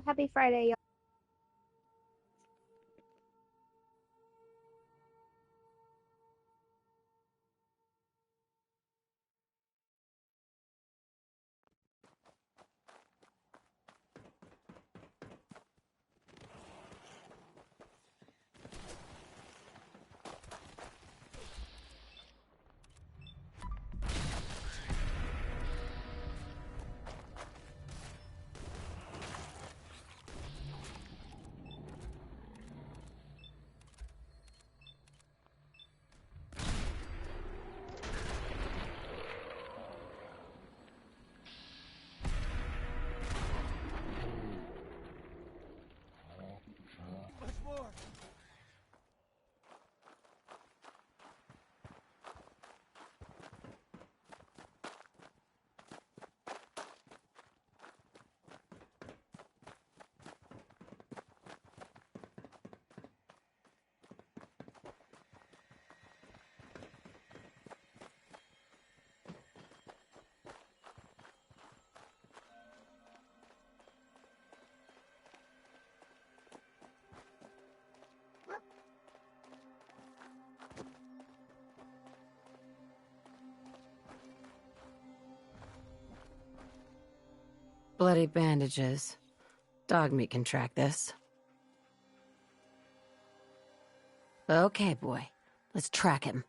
Happy Friday, y'all. Much more! Bloody bandages. Dog meat can track this. Okay, boy. Let's track him.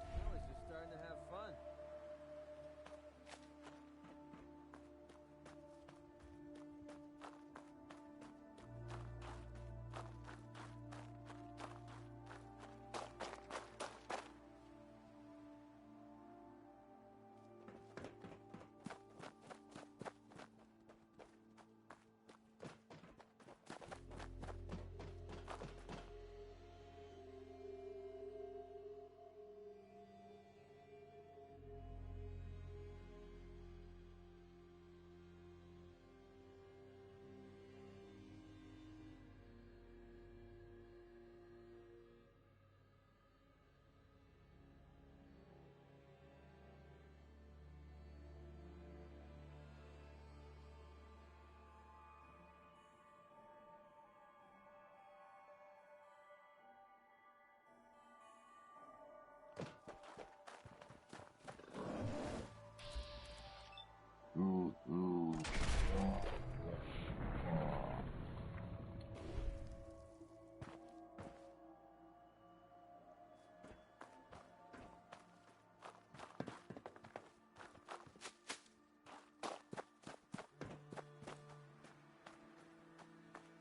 Now he's just starting to have fun.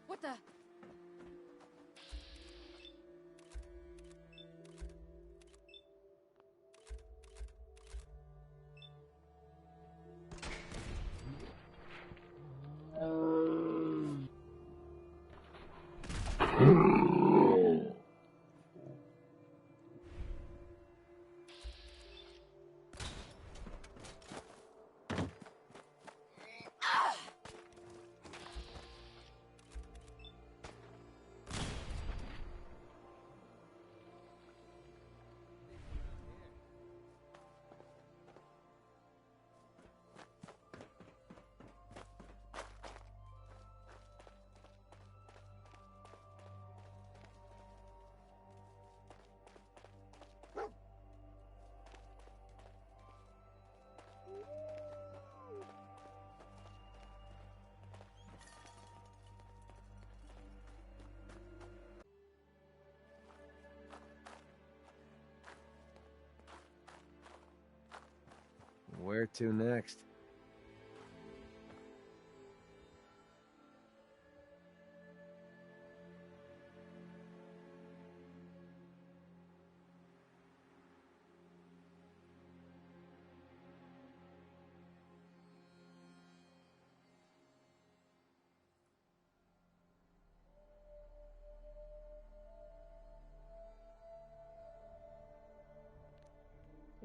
What the? Where to next?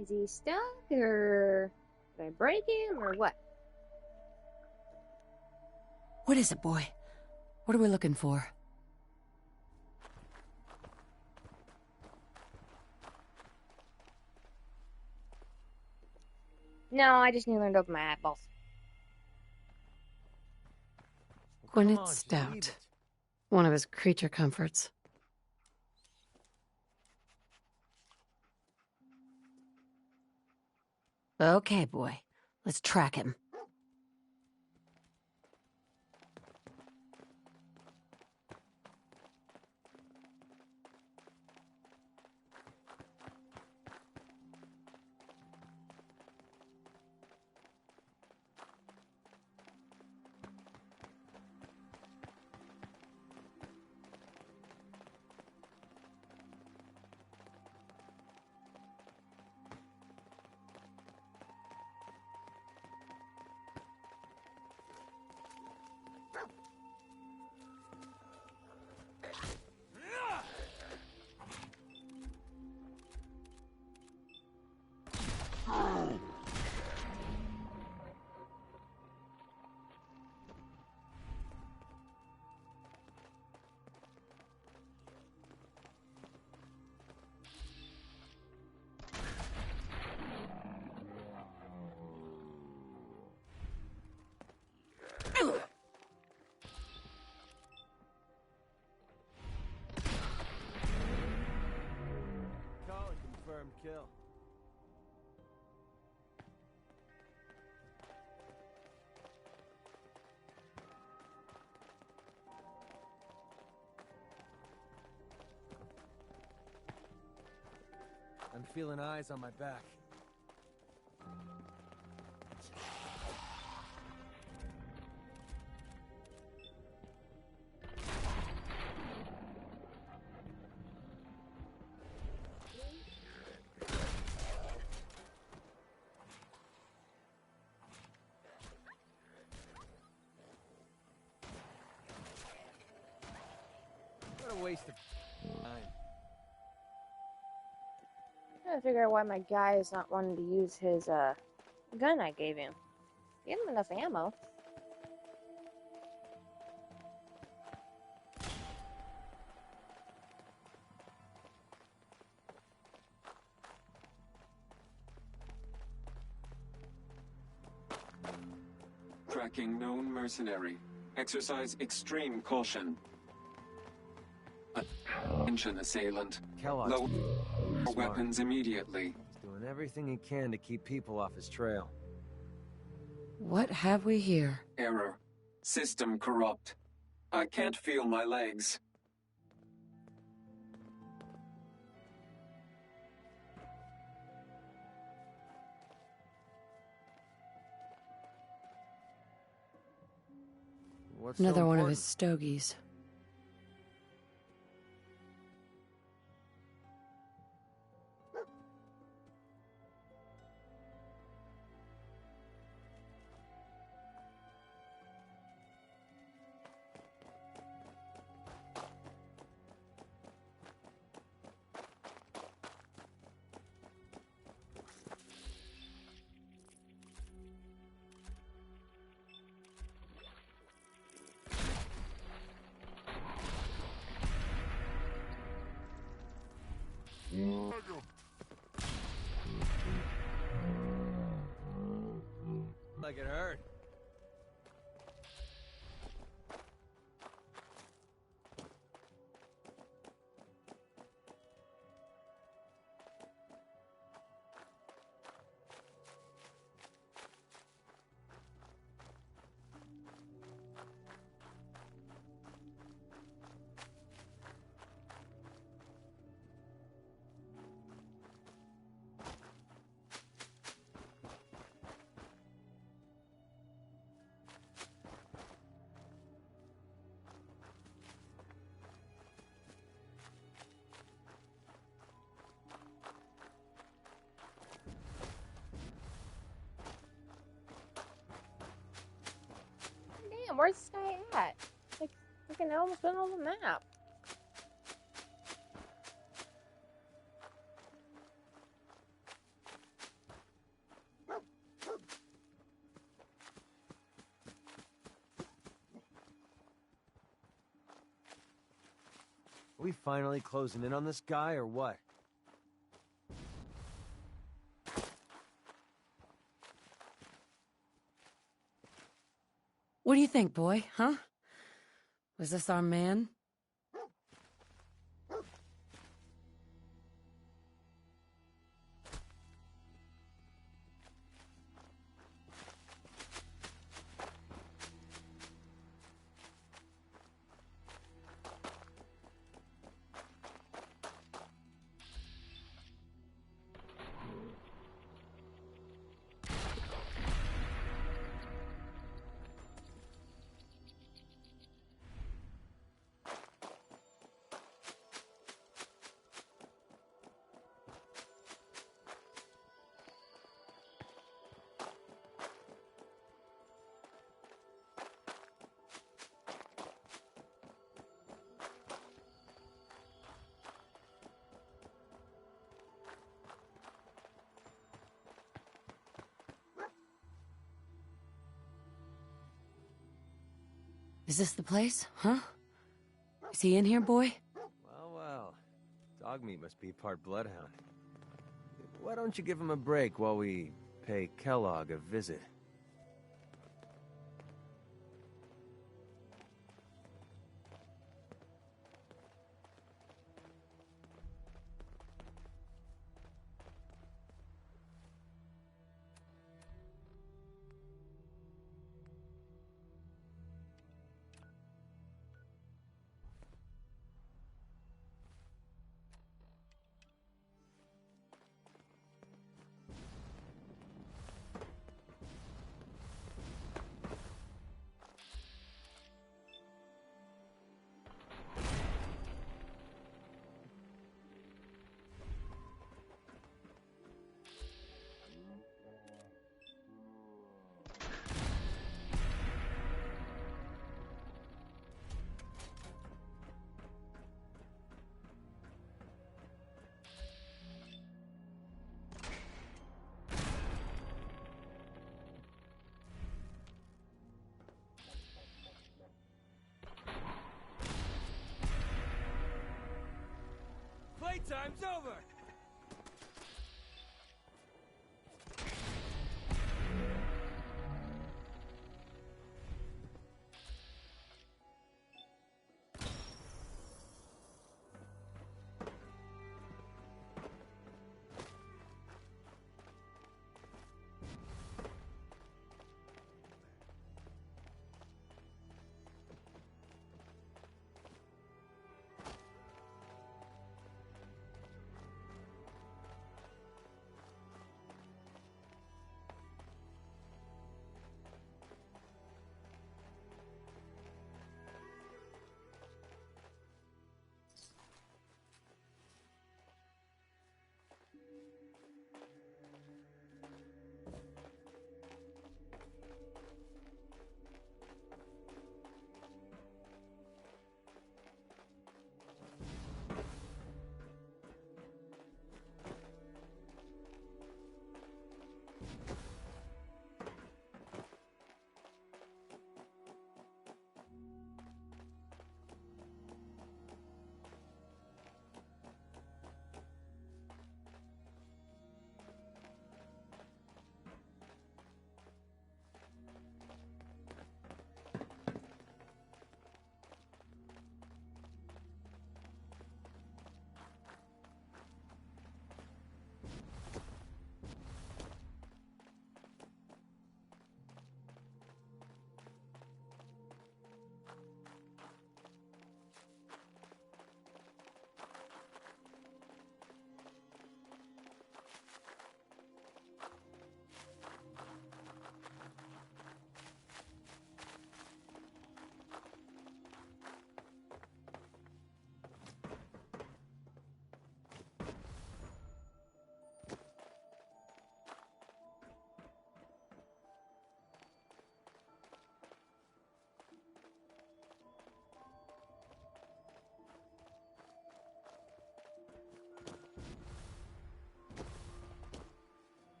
Is he stuck, or did I break him, or what? What is it, boy? What are we looking for? No, I just need to learn to open my eyeballs. Come Gwyneth on, just Stout. leave it. One of his creature comforts. Okay, boy. Let's track him. Call it confirmed kill. I'm feeling eyes on my back. What a waste of time. I'm trying to figure out why my guy is not wanting to use his gun I gave him. Give him enough ammo. Tracking known mercenary. Exercise extreme caution. Attention assailant. Kellogg's Load smart. weapons immediately. He's doing everything he can to keep people off his trail. What have we here? Error. System corrupt. I can't feel my legs. What's so Another one of important? his stogies. Like it hurt. Damn, where's this guy at? Like, freaking almost been on the map. Are we finally closing in on this guy, or what? What do you think, boy, huh? Was this our man? Is this the place, huh? Is he in here, boy? Well, well. Dogmeat must be part bloodhound. Why don't you give him a break while we pay Kellogg a visit? Playtime's over!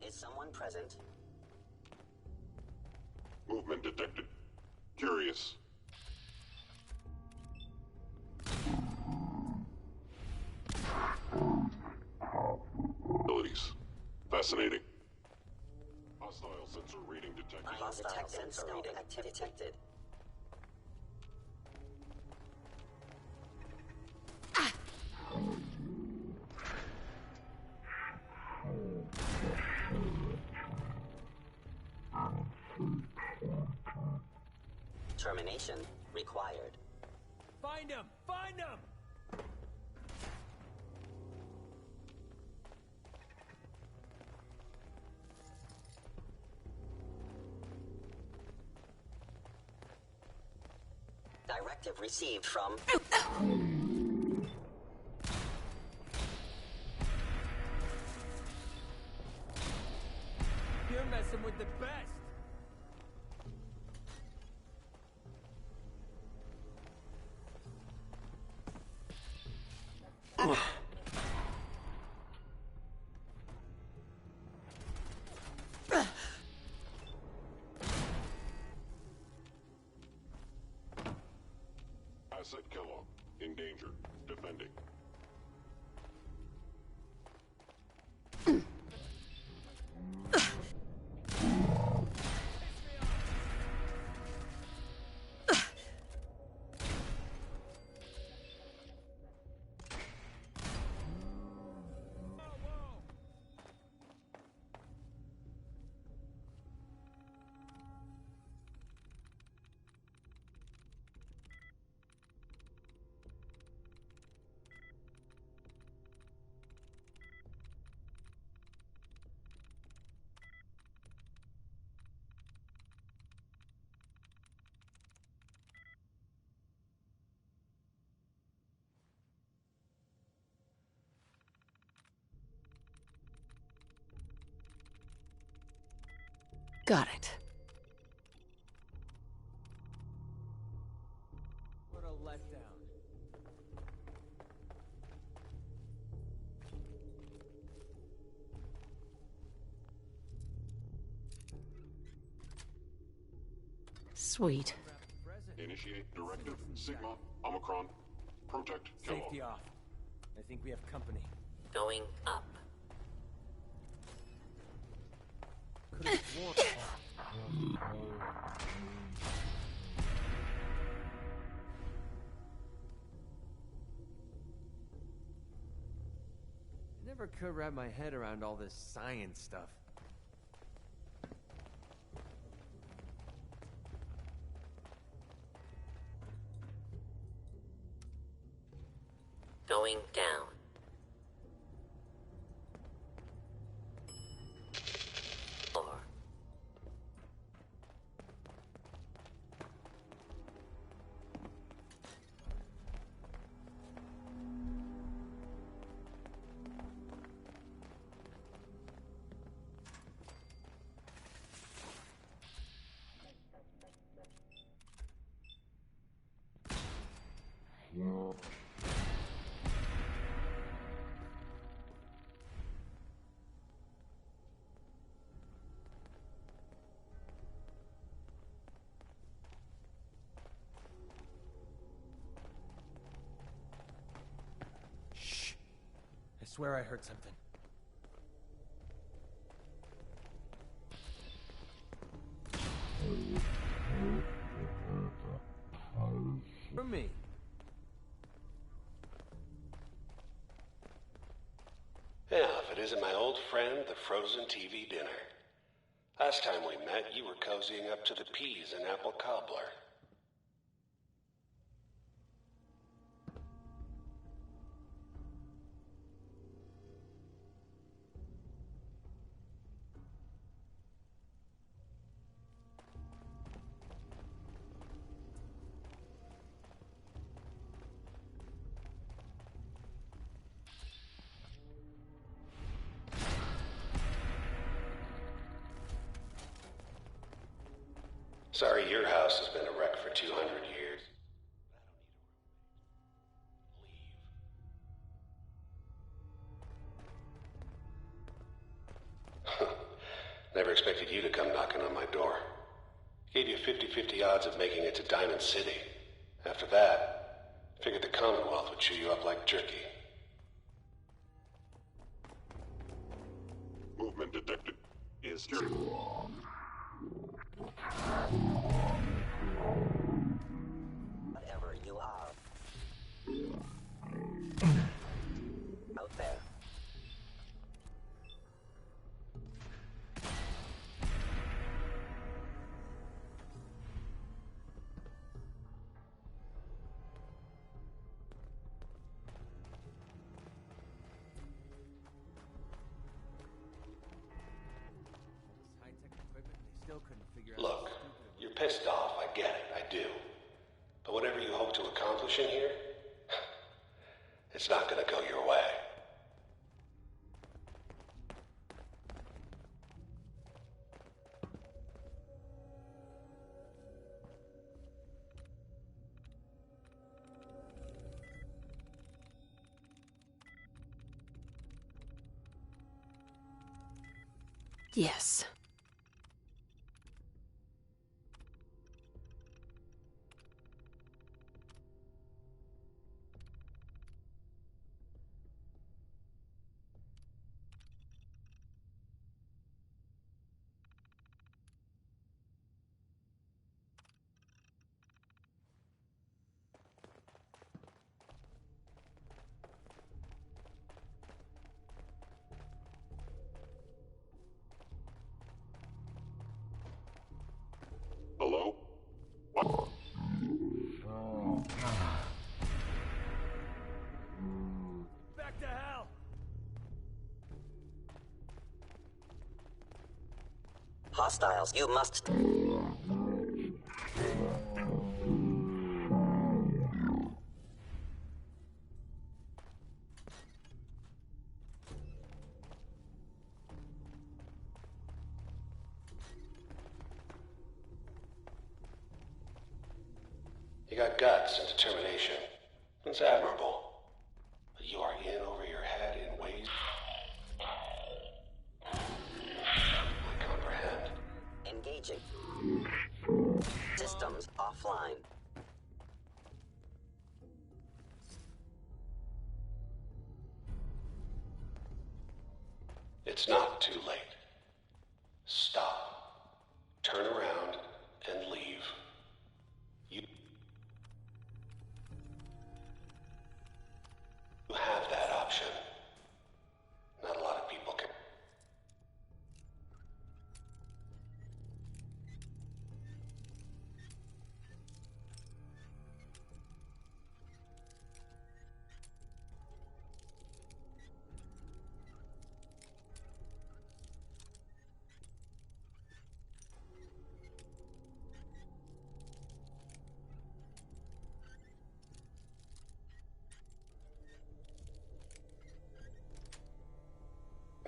Is someone present? Movement detected. Curious. Abilities. Fascinating. Hostile sensor reading detected. Hostile sensor reading detected. Termination required. Find him! Find him! Directive received from... You're messing with the best! Asset Kellogg. In danger. Defending. Got it. What a letdown. Sweet. Initiate directive. Sigma. Omicron. Protect Kellogg. Safety off. I think we have company. Going up. Could've sworn. Never could wrap my head around all this science stuff. Going down. Floor. Shh. I swear I heard something. From me. Yeah, if it isn't my old friend, the frozen TV dinner. Last time we met, you were cozying up to the peas and apple cobbler. Sorry your house has been a wreck for 200 years. expected you to come knocking on my door. Gave you 50-50 odds of making it to Diamond City. After that, figured the Commonwealth would chew you up like jerky. Movement detected. Is secure. Whatever you are. Out there. High-tech equipment, they still couldn't figure out. Look, you're pissed off, I get it, I do. But whatever you hope to accomplish in here, it's not gonna go your way. Yes. Hello? What? Back to hell! Hostiles, you must. You got guts and determination. It's admirable. But you are in over your head in ways I comprehend. Engaging. Systems offline. It's not too late. Stop. Turn around and leave. You have that option. Not a lot of people can.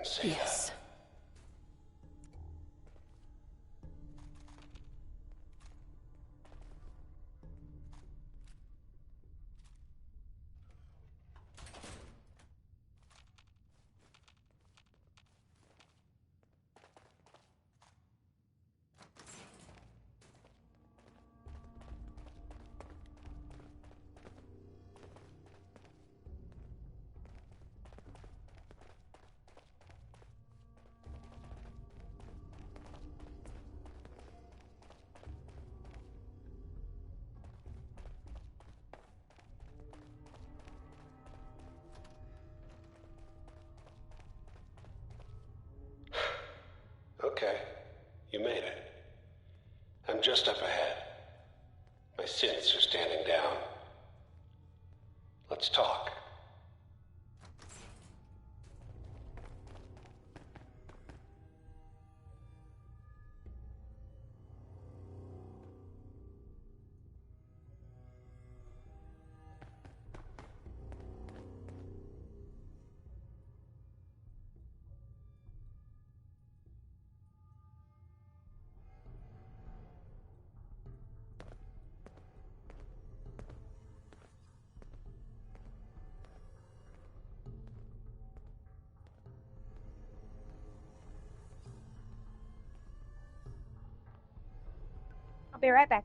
Say Yes. Okay, you made it. I'm just up ahead. My synths are standing down. Let's talk. I'll be right back.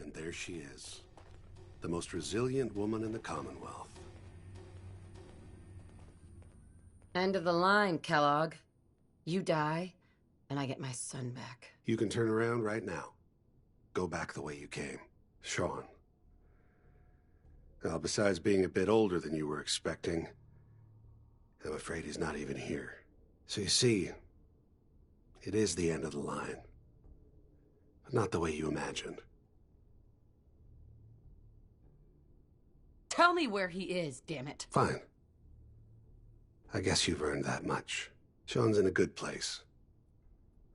And there she is. The most resilient woman in the Commonwealth. End of the line, Kellogg. You die, and I get my son back. You can turn around right now. Go back the way you came. Sean. Now, besides being a bit older than you were expecting, I'm afraid he's not even here. So you see, it is the end of the line. But not the way you imagined. Tell me where he is, damn it. Fine. I guess you've earned that much. Sean's in a good place.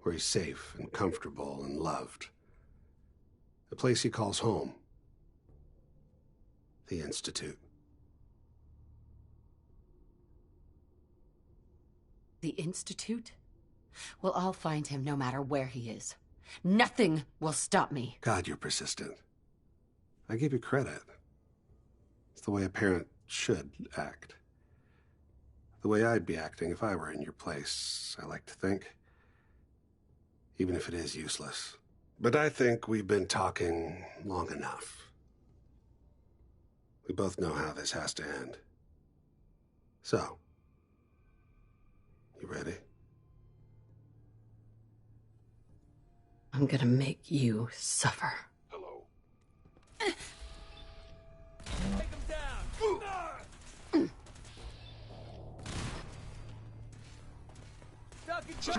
Where he's safe and comfortable and loved. A place he calls home. The Institute. The Institute? Well, I'll find him no matter where he is. Nothing will stop me. God, you're persistent. I give you credit. It's the way a parent should act. The way I'd be acting if I were in your place, I like to think. Even if it is useless. But I think we've been talking long enough. We both know how this has to end. So, you ready? I'm gonna make you suffer. Hello. Take him down! Stuck in check!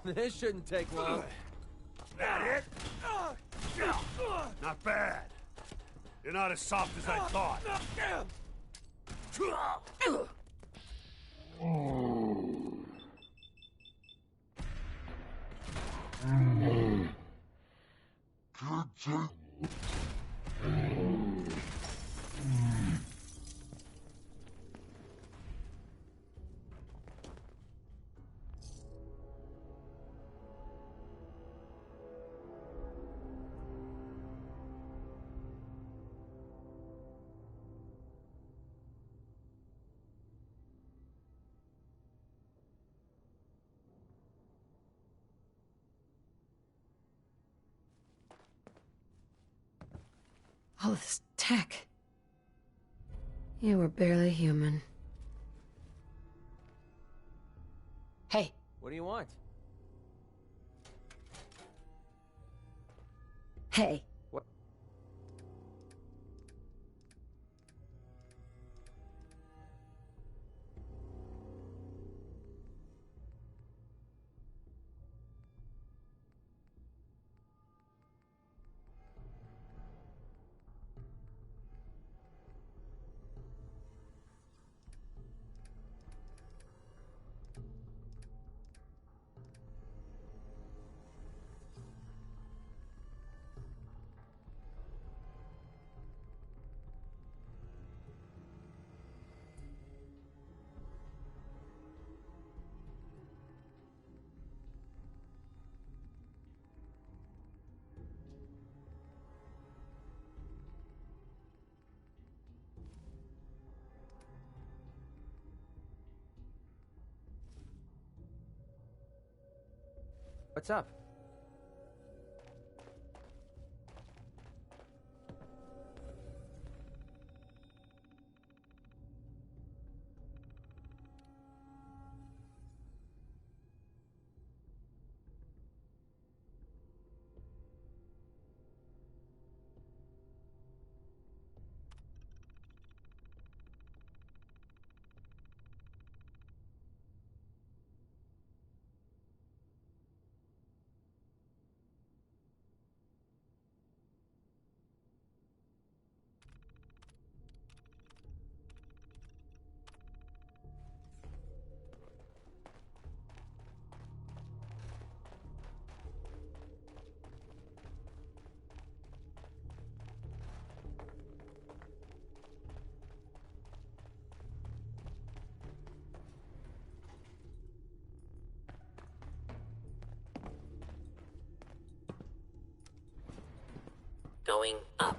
This shouldn't take long. That it? Not bad. You're not as soft as I thought. All this tech. You were barely human. Hey. What do you want? Hey. What? What's up? going up.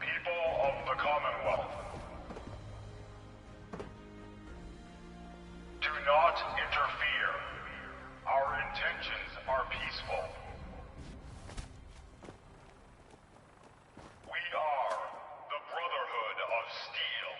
People of the Commonwealth, do not interfere. Our intentions are peaceful. We are the Brotherhood of Steel.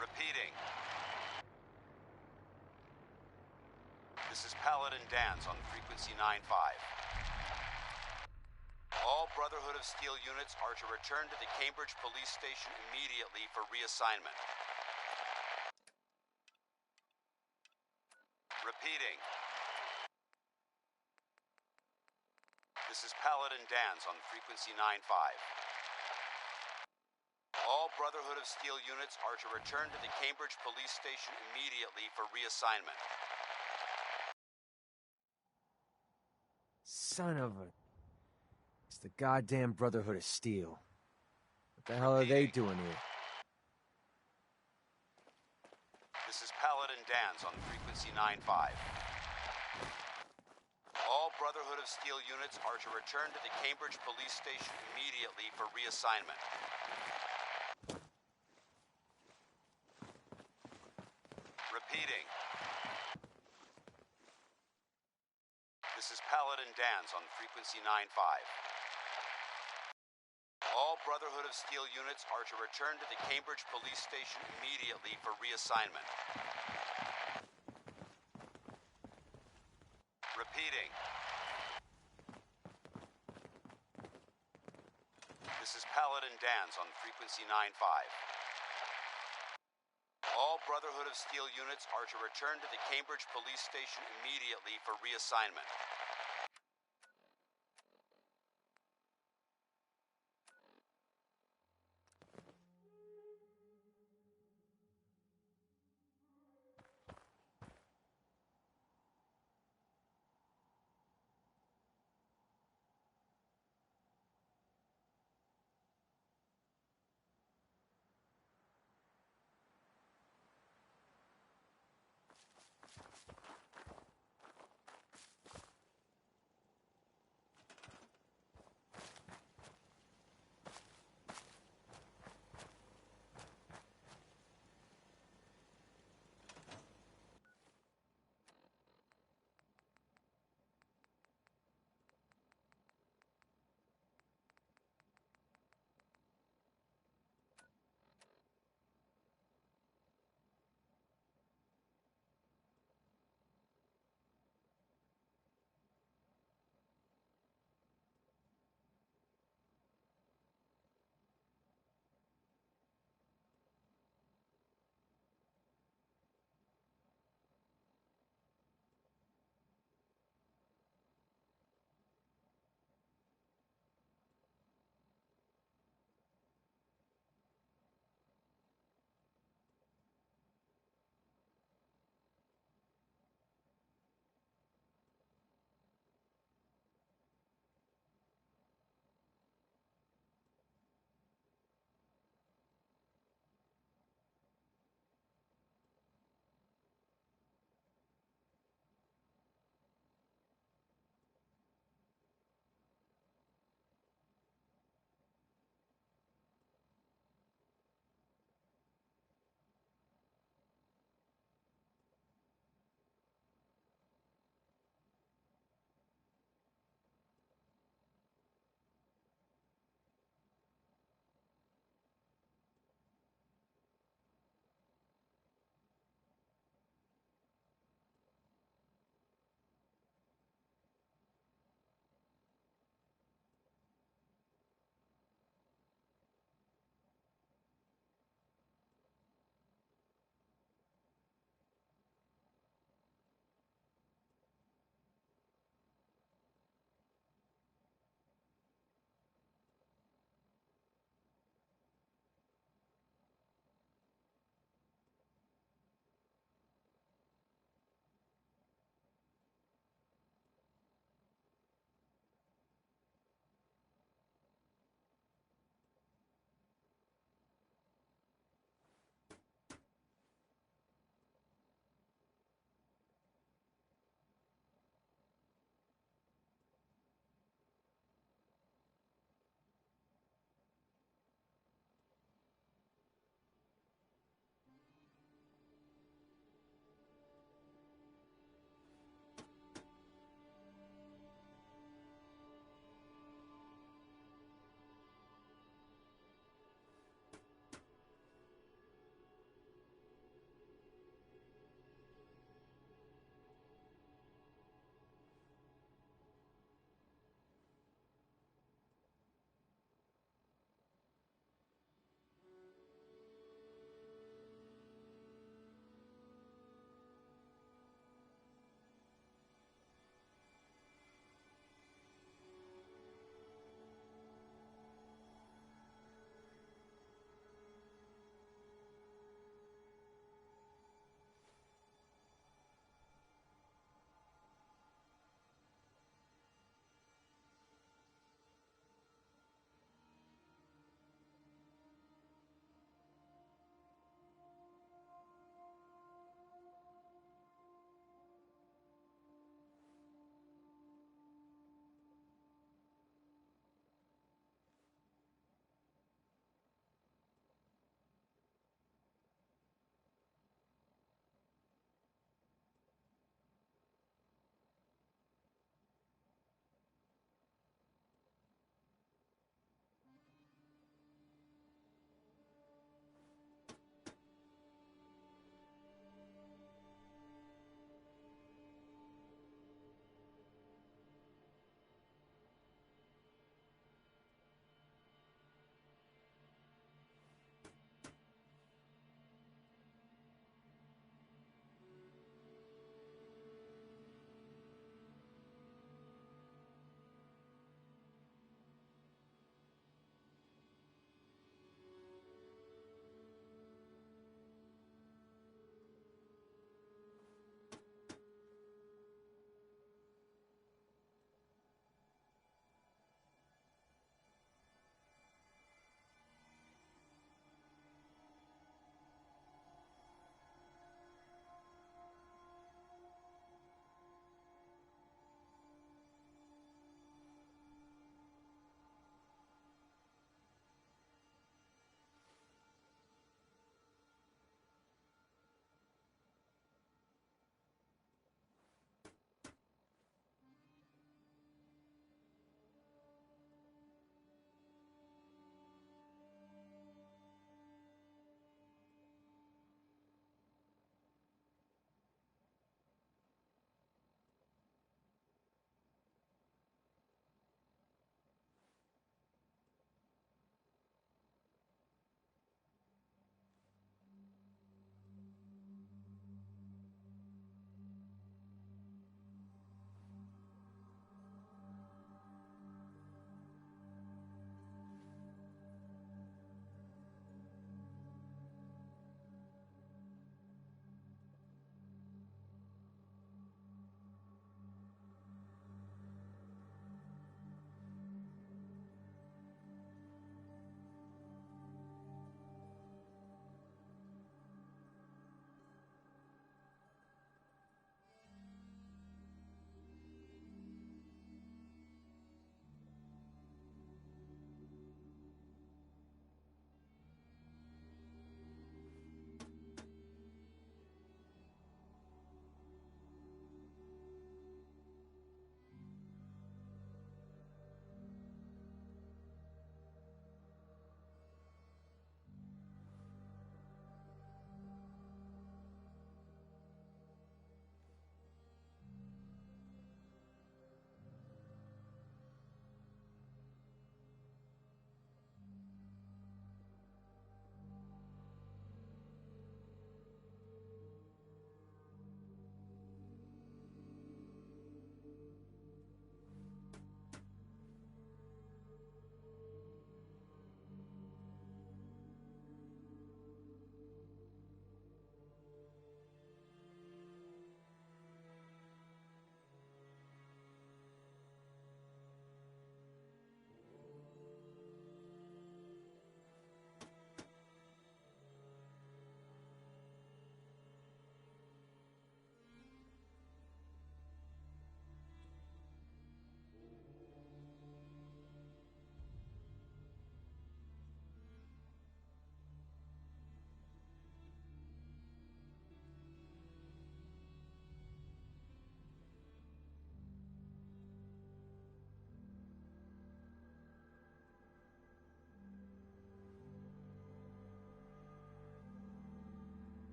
Repeating. This is Paladin Danse on frequency 9-5. All Brotherhood of Steel units are to return to the Cambridge Police Station immediately for reassignment. Repeating. This is Paladin Danse on frequency 9-5. All Brotherhood of Steel units are to return to the Cambridge Police Station immediately for reassignment. Son of a... It's the goddamn Brotherhood of Steel. What the hell are they doing here? This is Paladin Danse on frequency 9-5. All Brotherhood of Steel units are to return to the Cambridge Police Station immediately for reassignment. Repeating. This is Paladin Danse on frequency 9-5. All Brotherhood of Steel units are to return to the Cambridge Police Station immediately for reassignment. Repeating. This is Paladin Danse on frequency 9-5. All Brotherhood of Steel units are to return to the Cambridge Police Station immediately for reassignment.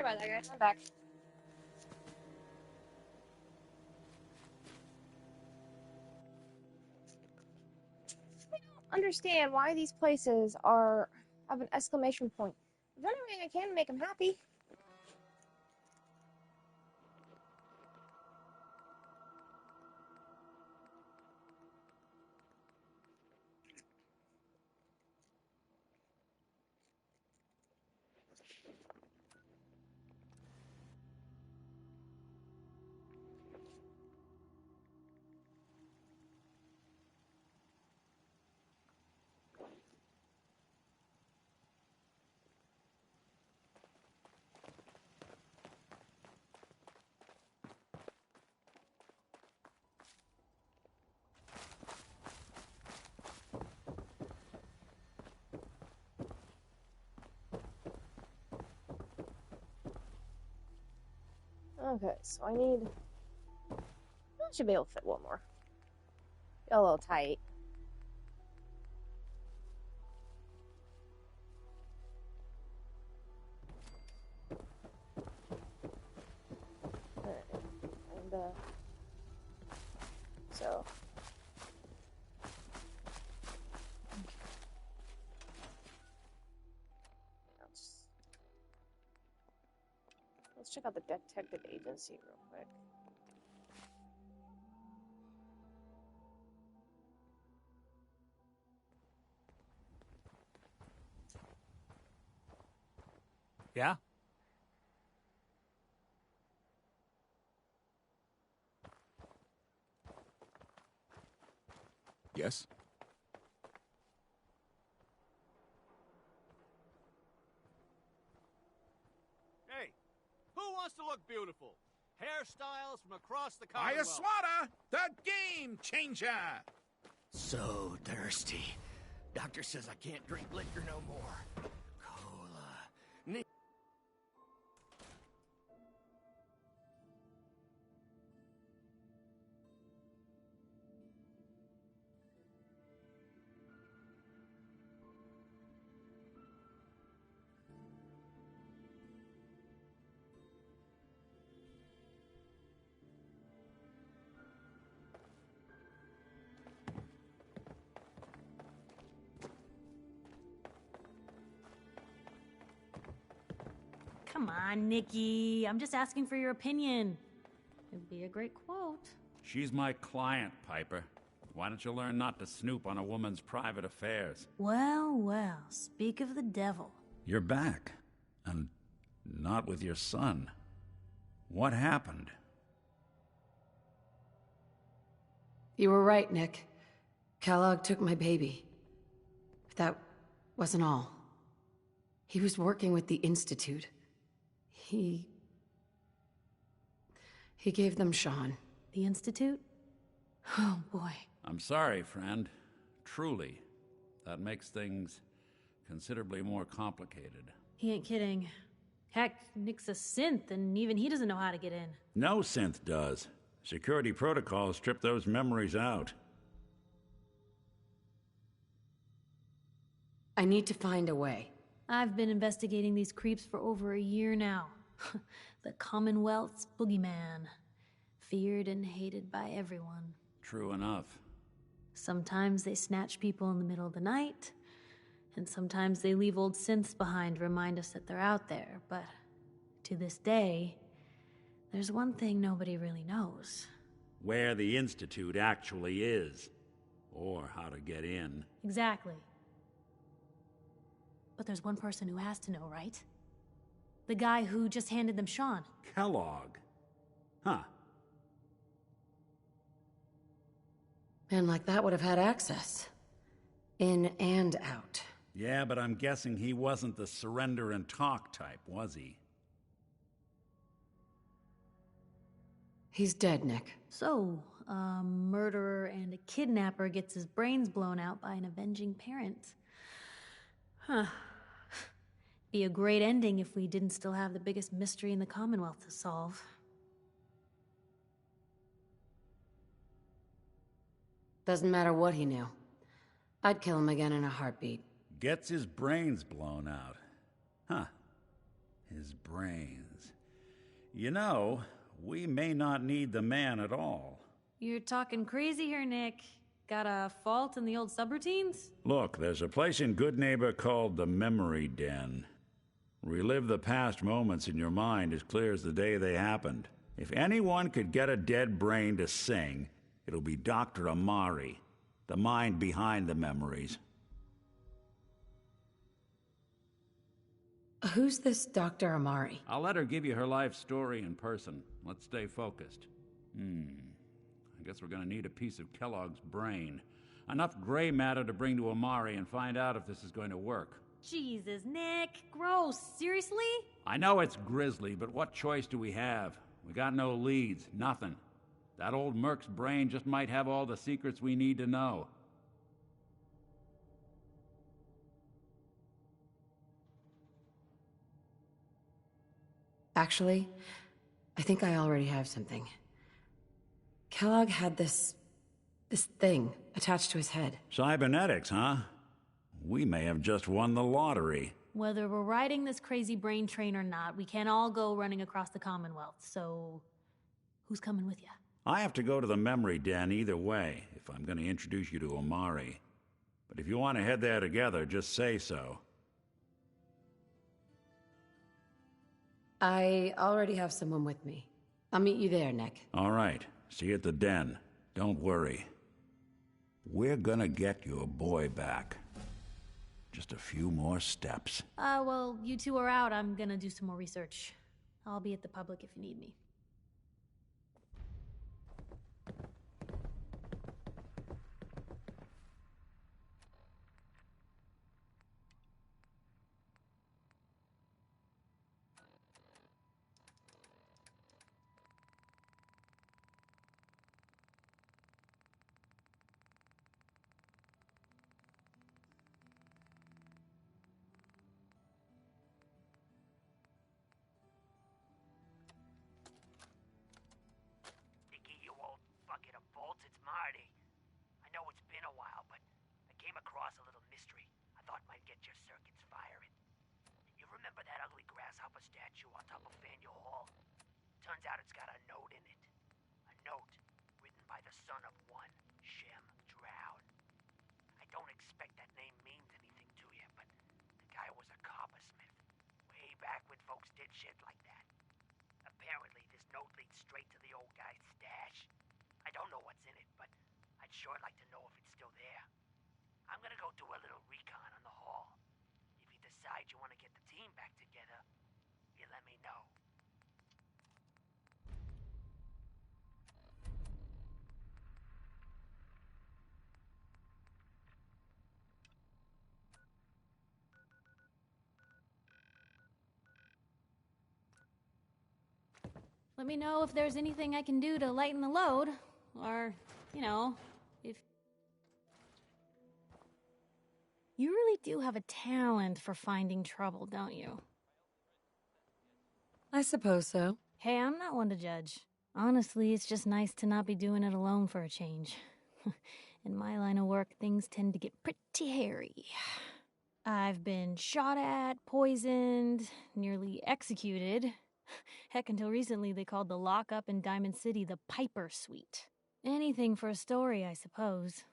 Sorry about that, guys. I'm back. I don't understand why these places have an exclamation point. If there's anything I can to make them happy. Okay, so I should be able to fit one more. Get a little tight. And, so. Let's check out the detective agency real quick. Yeah? Yes? Hey, who wants to look beautiful? Hairstyles from across the Commonwealth. Ayaswara, the game changer! So thirsty. Doctor says I can't drink liquor no more. Cola. Come on, Nikki. I'm just asking for your opinion. It'd be a great quote. She's my client, Piper. Why don't you learn not to snoop on a woman's private affairs? Well, well, speak of the devil. You're back. And not with your son. What happened? You were right, Nick. Kellogg took my baby. But that wasn't all. He was working with the Institute. He gave them Sean. The Institute? Oh, boy. I'm sorry, friend. Truly. That makes things considerably more complicated. He ain't kidding. Heck, Nick's a synth, and even he doesn't know how to get in. No synth does. Security protocols strip those memories out. I need to find a way. I've been investigating these creeps for over a year now. The Commonwealth's boogeyman. Feared and hated by everyone. True enough. Sometimes they snatch people in the middle of the night, and sometimes they leave old synths behind to remind us that they're out there. But to this day, there's one thing nobody really knows. Where the Institute actually is. Or how to get in. Exactly. But there's one person who has to know, right? The guy who just handed them Sean. Kellogg. Huh. Men like that would have had access. In and out. Yeah, but I'm guessing he wasn't the surrender and talk type, was he? He's dead, Nick. So, a murderer and a kidnapper gets his brains blown out by an avenging parent. Huh. Be a great ending if we didn't still have the biggest mystery in the Commonwealth to solve. Doesn't matter what he knew. I'd kill him again in a heartbeat. Gets his brains blown out. Huh. His brains. You know, we may not need the man at all. You're talking crazy here, Nick. Got a fault in the old subroutines? Look, there's a place in Good Neighbor called the Memory Den. Relive the past moments in your mind as clear as the day they happened. If anyone could get a dead brain to sing, it'll be Dr. Amari, the mind behind the memories. Who's this Dr. Amari? I'll let her give you her life story in person. Let's stay focused. I guess we're gonna need a piece of Kellogg's brain. Enough gray matter to bring to Amari and find out if this is going to work. Jesus, Nick. Gross. Seriously? I know it's grisly, but what choice do we have? We got no leads, nothing. That old Merc's brain just might have all the secrets we need to know. Actually, I think I already have something. Kellogg had this thing attached to his head. Cybernetics, huh? We may have just won the lottery. Whether we're riding this crazy brain train or not, we can't all go running across the Commonwealth, so who's coming with you? I have to go to the Memory Den either way, if I'm going to introduce you to Amari. But if you want to head there together, just say so. I already have someone with me. I'll meet you there, Nick. All right. See you at the den. Don't worry. We're gonna get your boy back. Just a few more steps. Well, you two are out. I'm gonna do some more research. I'll be at the public if you need me. Turns out it's got a note in it. A note written by the son of one Shem Droud. I don't expect that name means anything to you, but the guy was a coppersmith. Way back when folks did shit like that. Apparently, this note leads straight to the old guy's stash. I don't know what's in it, but I'd sure like to know if it's still there. I'm gonna go do a little recon on the hall. If you decide you want to get the team back together, you let me know. Let me know if there's anything I can do to lighten the load. Or, you know, if... You really do have a talent for finding trouble, don't you? I suppose so. Hey, I'm not one to judge. Honestly, it's just nice to not be doing it alone for a change. In my line of work, things tend to get pretty hairy. I've been shot at, poisoned, nearly executed. Heck, until recently they called the lockup in Diamond City the Piper Suite. Anything for a story, I suppose.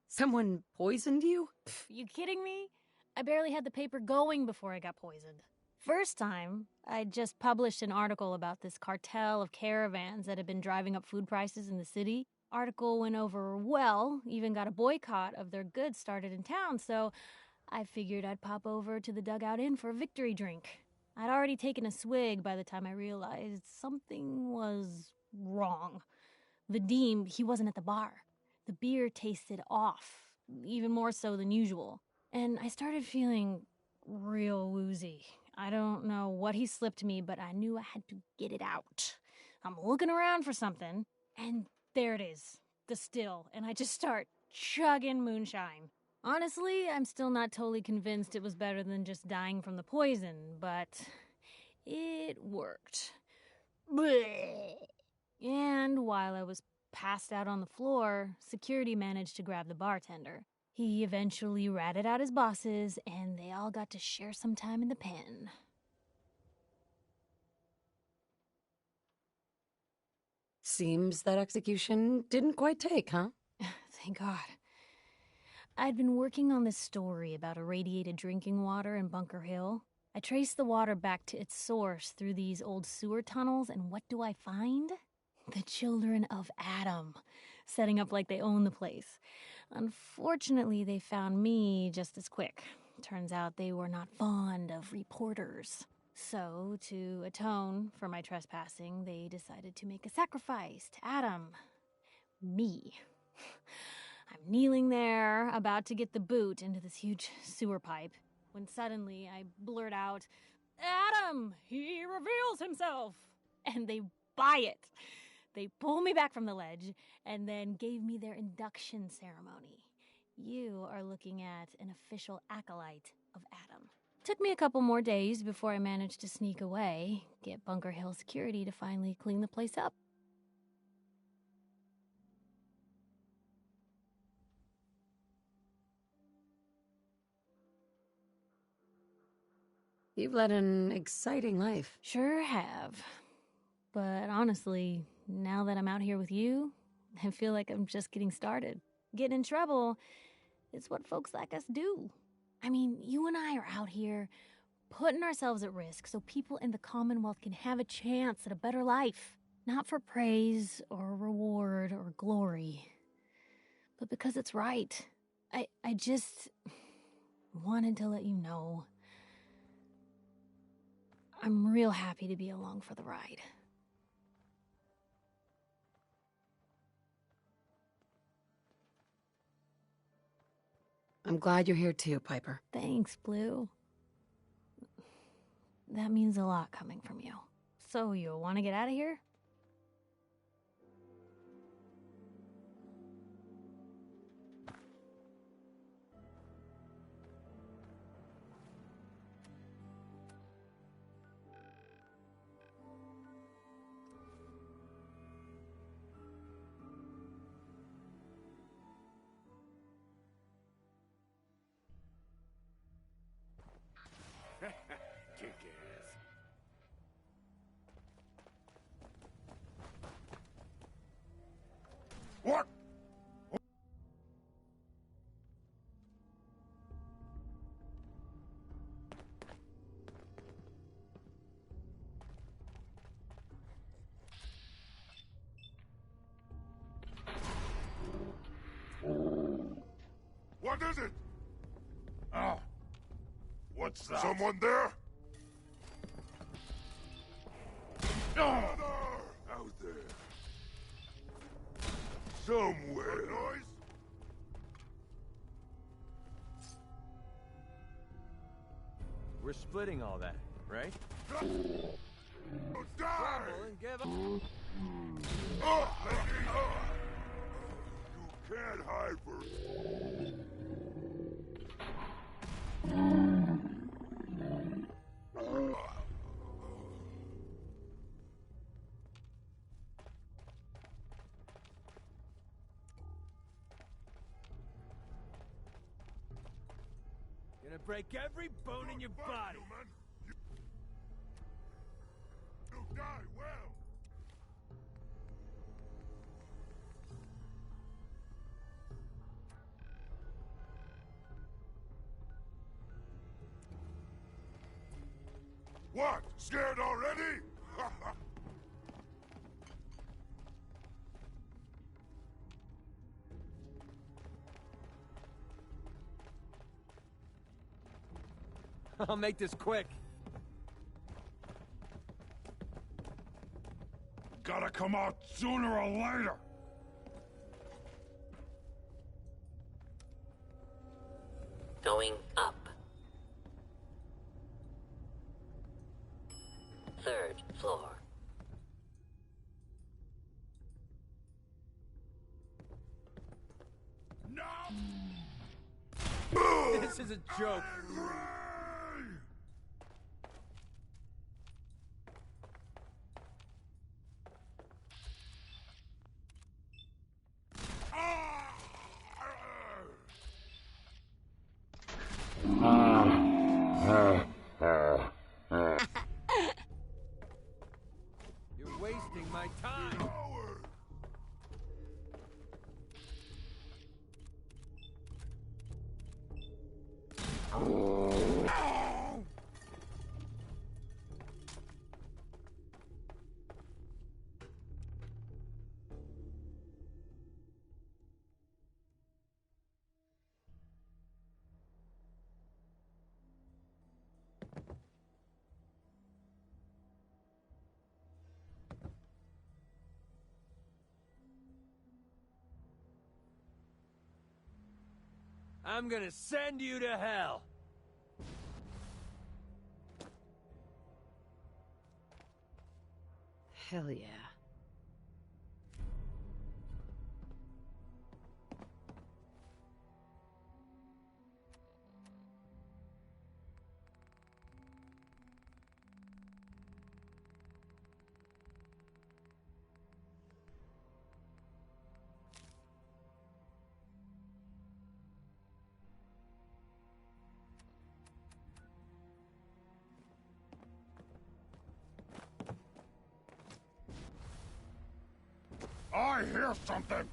Someone poisoned you? Pff, you kidding me? I barely had the paper going before I got poisoned. First time, I just published an article about this cartel of caravans that had been driving up food prices in the city. Article went over well, even got a boycott of their goods started in town, so I figured I'd pop over to the Dugout Inn for a victory drink. I'd already taken a swig by the time I realized something was wrong. Vadim, he wasn't at the bar. The beer tasted off, even more so than usual. And I started feeling real woozy. I don't know what he slipped me, but I knew I had to get it out. I'm looking around for something, and there it is, the still, and I just start chugging moonshine. Honestly, I'm still not totally convinced it was better than just dying from the poison, but it worked. Blech. And while I was passed out on the floor, security managed to grab the bartender. He eventually ratted out his bosses, and they all got to share some time in the pen. Seems that execution didn't quite take, huh? Thank God. I'd been working on this story about irradiated drinking water in Bunker Hill. I traced the water back to its source through these old sewer tunnels, and what do I find? The children of Adam, setting up like they own the place. Unfortunately, they found me just as quick. Turns out they were not fond of reporters. So, to atone for my trespassing, they decided to make a sacrifice to Adam. Me. I'm kneeling there, about to get the boot into this huge sewer pipe, when suddenly I blurt out, "Adam! He reveals himself!" And they buy it. They pull me back from the ledge, and then gave me their induction ceremony. You are looking at an official acolyte of Adam. Took me a couple more days before I managed to sneak away, get Bunker Hill security to finally clean the place up. You've led an exciting life. Sure have. But honestly, now that I'm out here with you, I feel like I'm just getting started. Getting in trouble is what folks like us do. I mean, you and I are out here putting ourselves at risk so people in the Commonwealth can have a chance at a better life. Not for praise or reward or glory, but because it's right. I just wanted to let you know I'm real happy to be along for the ride. I'm glad you're here too, Piper. Thanks, Blue. That means a lot coming from you. So, you want to get out of here? Kick ass. What? What is it? Oh. What's that? Someone there? Out there. Somewhere. Noise? We're splitting all that, right? Die! And give up. You can't hide for... Gonna break every bone in your body. You'll die well. What? Scared already? I'll make this quick. Gotta come out sooner or later. Going up. Third floor. No! This is a joke. I'm gonna send you to hell! Hell yeah. I hear something!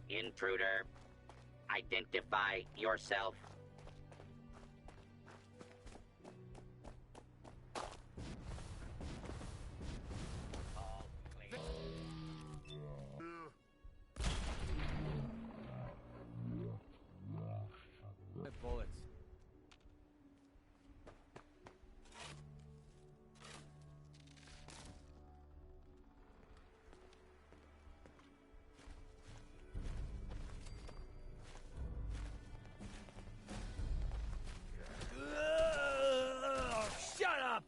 Intruder, identify yourself. My bullets. Shut up!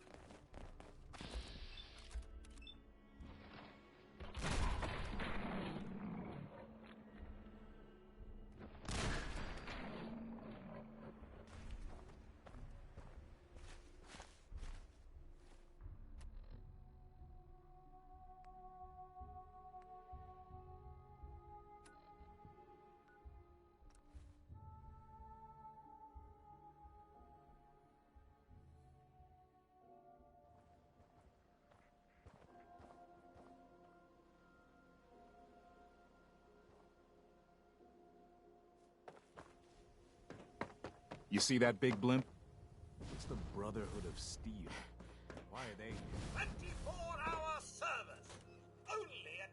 You see that big blimp? What's the Brotherhood of Steel? Why are they here? 24-hour service! Only at...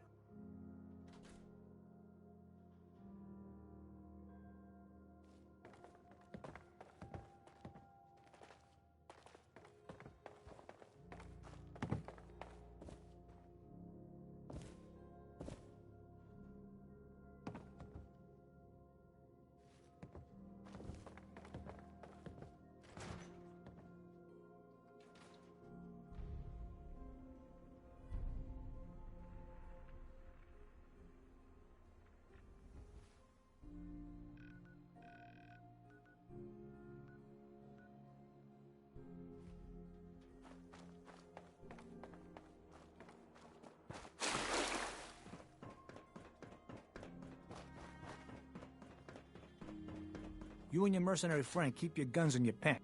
You and your mercenary friend keep your guns in your pants.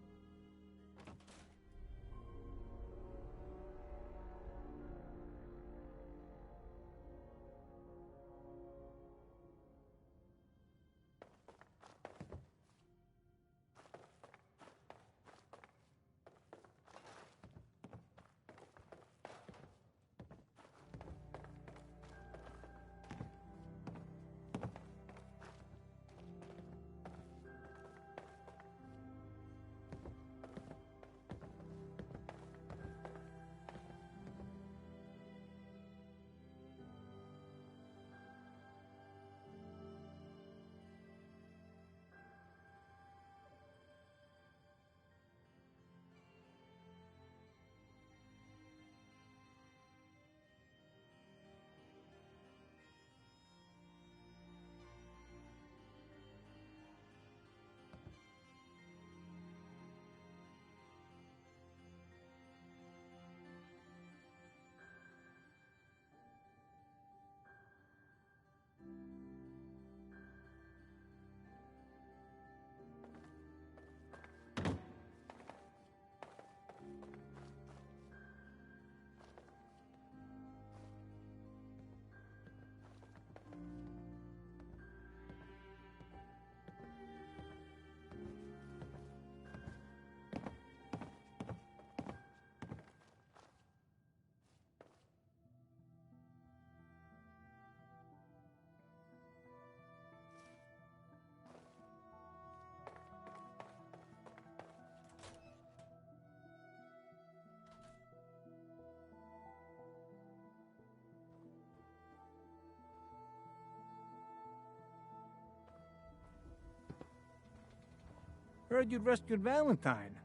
Heard you'd rescued Valentine.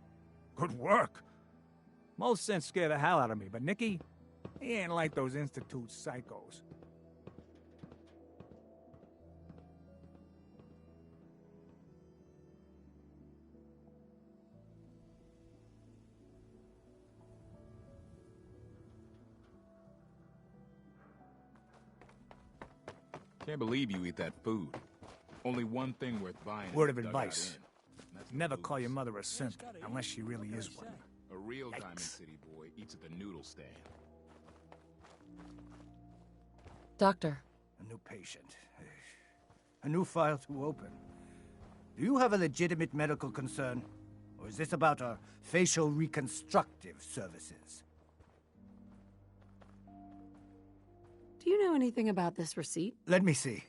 Good work. Most sense scare the hell out of me, but Nicky, he ain't like those Institute psychos. Can't believe you eat that food. Only one thing worth buying. Word of advice. Never call your mother a simp, unless she really is one. A real Diamond City boy eats at the noodle stand. Doctor. A new patient. A new file to open. Do you have a legitimate medical concern? Or is this about our facial reconstructive services? Do you know anything about this receipt? Let me see.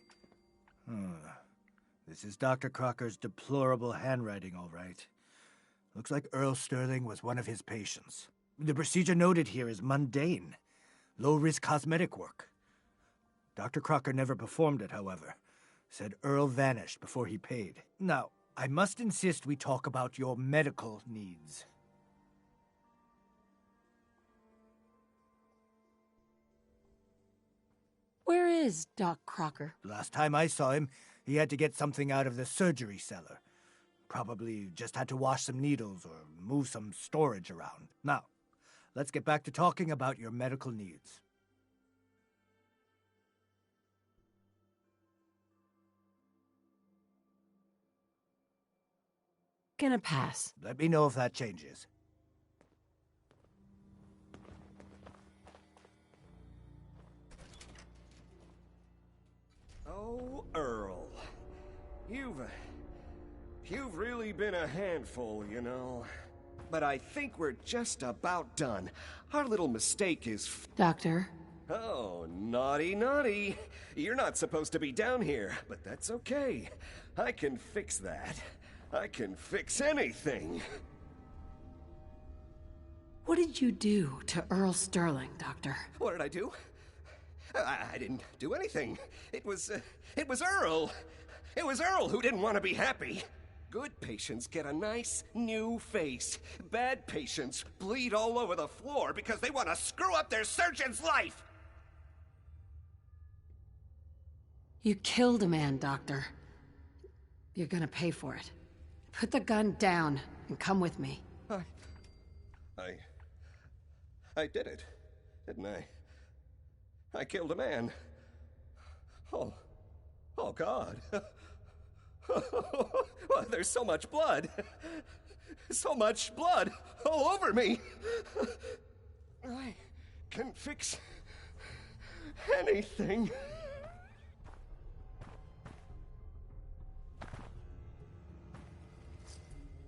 This is Dr. Crocker's deplorable handwriting, all right. Looks like Earl Sterling was one of his patients. The procedure noted here is mundane. Low-risk cosmetic work. Dr. Crocker never performed it, however. Said Earl vanished before he paid. Now, I must insist we talk about your medical needs. Where is Doc Crocker? Last time I saw him, he had to get something out of the surgery cellar. Probably just had to wash some needles or move some storage around. Now, let's get back to talking about your medical needs. Gonna pass. Let me know if that changes. Oh, Earl. You've really been a handful, you know. But I think we're just about done. Our little mistake is... Doctor? Oh, naughty, naughty. You're not supposed to be down here, but that's okay. I can fix that. I can fix anything. What did you do to Earl Sterling, Doctor? What did I do? I didn't do anything. It was Earl. It was Earl who didn't want to be happy. Good patients get a nice new face. Bad patients bleed all over the floor because they want to screw up their surgeon's life. You killed a man, Doctor. You're gonna pay for it. Put the gun down and come with me. I did it, didn't I? I killed a man. Oh God. Well, there's so much blood. So much blood all over me. I can fix anything.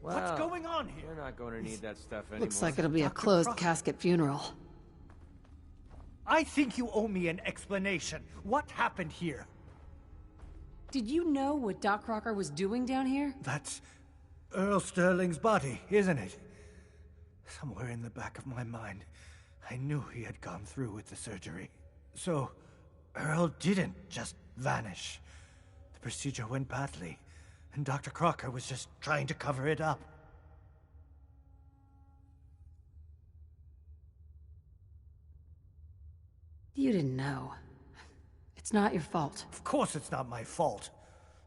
Well, what's going on here? We're not going to need that stuff anymore. Looks like it'll be a closed casket funeral. I think you owe me an explanation. What happened here? Did you know what Doc Crocker was doing down here? That's Earl Sterling's body, isn't it? Somewhere in the back of my mind, I knew he had gone through with the surgery. So, Earl didn't just vanish. The procedure went badly, and Dr. Crocker was just trying to cover it up. You didn't know. It's not your fault. Of course it's not my fault.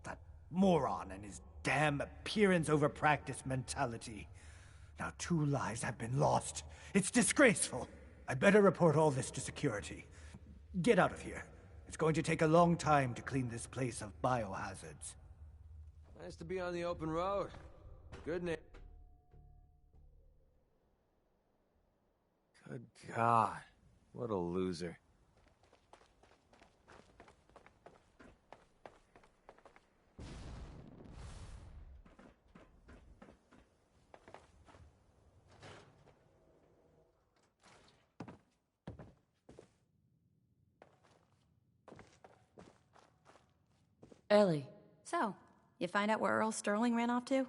That moron and his damn appearance over practice mentality. Now 2 lives have been lost. It's disgraceful. I better report all this to security. Get out of here. It's going to take a long time to clean this place of biohazards. Nice to be on the open road. Good name. Good God. What a loser. Ellie. So, you find out where Earl Sterling ran off to?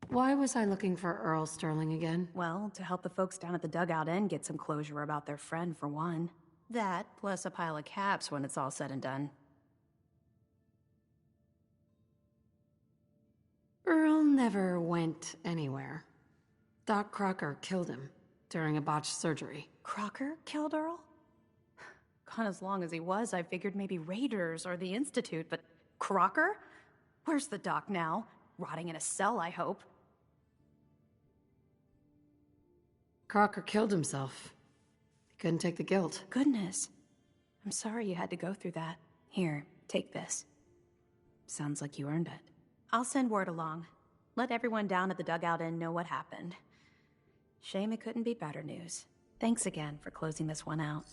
Why was I looking for Earl Sterling again? Well, to help the folks down at the Dugout Inn get some closure about their friend, for one. That, plus a pile of caps when it's all said and done. never went anywhere. Doc Crocker killed him during a botched surgery. Crocker killed Earl? Gone as long as he was, I figured maybe Raiders or the Institute, but Crocker? Where's the doc now? Rotting in a cell, I hope. Crocker killed himself. He couldn't take the guilt. Goodness. I'm sorry you had to go through that. Here, take this. Sounds like you earned it. I'll send word along. Let everyone down at the Dugout Inn know what happened. Shame it couldn't be better news. Thanks again for closing this one out.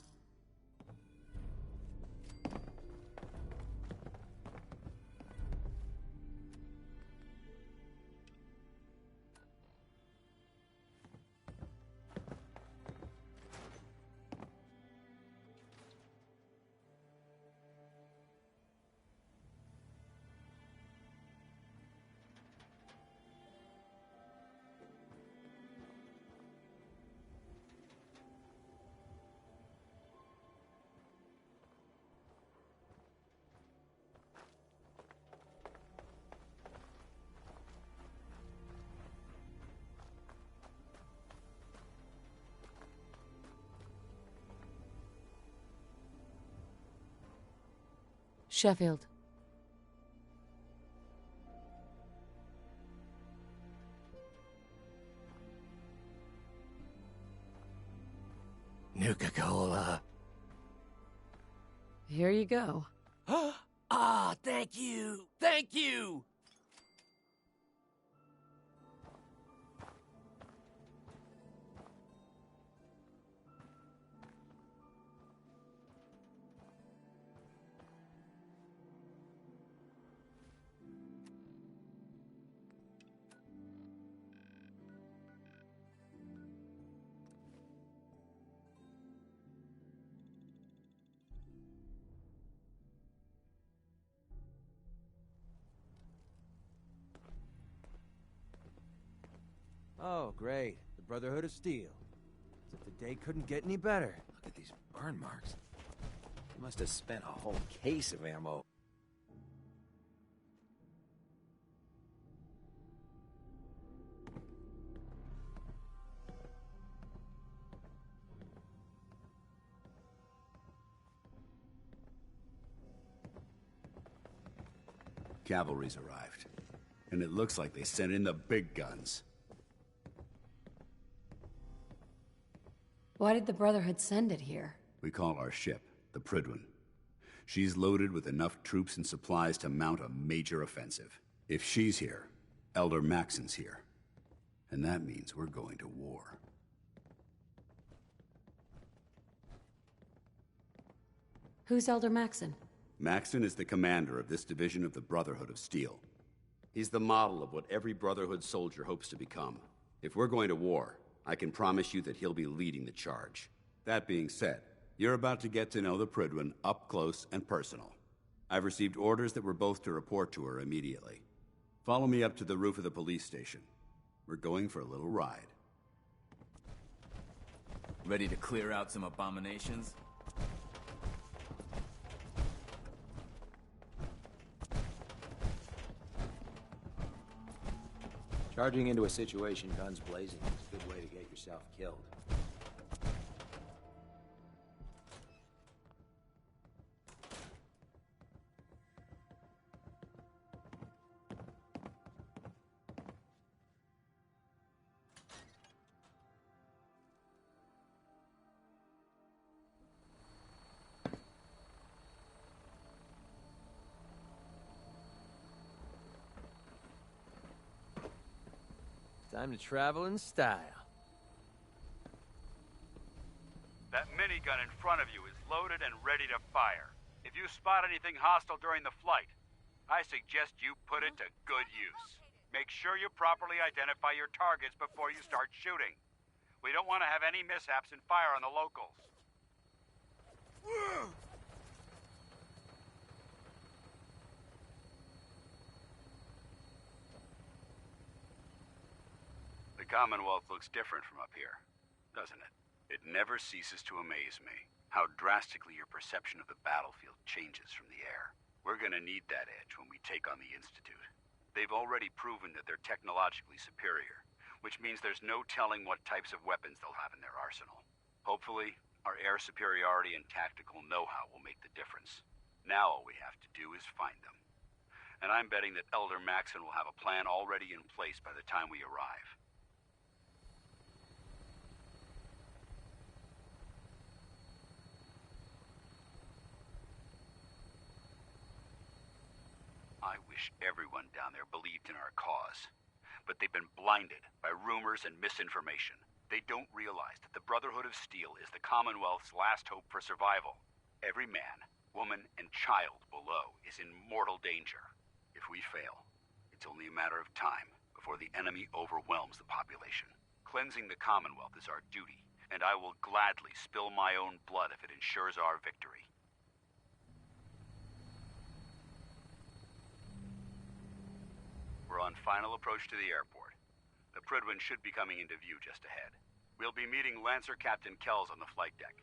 Sheffield. Nuka-Cola. Here you go. Ah, thank you! Thank you! Oh, great. The Brotherhood of Steel. As if the day couldn't get any better. Look at these burn marks. He must have spent a whole case of ammo. Cavalry's arrived. And it looks like they sent in the big guns. Why did the Brotherhood send it here? We call our ship the Prydwen. She's loaded with enough troops and supplies to mount a major offensive. If she's here, Elder Maxson's here. And that means we're going to war. Who's Elder Maxson? Maxson is the commander of this division of the Brotherhood of Steel. He's the model of what every Brotherhood soldier hopes to become. If we're going to war, I can promise you that he'll be leading the charge. That being said, you're about to get to know the Prydwen up close and personal. I've received orders that we're both to report to her immediately. Follow me up to the roof of the police station. We're going for a little ride. Ready to clear out some abominations? Charging into a situation guns blazing is a good way to get yourself killed. Time to travel in style. That minigun in front of you is loaded and ready to fire. If you spot anything hostile during the flight, I suggest you put it to good use. Make sure you properly identify your targets before you start shooting. We don't want to have any mishaps and fire on the locals. The Commonwealth looks different from up here, doesn't it? It never ceases to amaze me how drastically your perception of the battlefield changes from the air. We're gonna need that edge when we take on the Institute. They've already proven that they're technologically superior, which means there's no telling what types of weapons they'll have in their arsenal. Hopefully, our air superiority and tactical know-how will make the difference. Now all we have to do is find them. And I'm betting that Elder Maxson will have a plan already in place by the time we arrive. I wish everyone down there believed in our cause. But they've been blinded by rumors and misinformation. They don't realize that the Brotherhood of Steel is the Commonwealth's last hope for survival. Every man, woman, and child below is in mortal danger. If we fail, it's only a matter of time before the enemy overwhelms the population. Cleansing the Commonwealth is our duty, and I will gladly spill my own blood if it ensures our victory. We're on final approach to the airport. The Prydwen should be coming into view just ahead. We'll be meeting Lancer Captain Kells on the flight deck.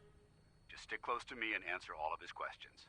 Just stick close to me and answer all of his questions.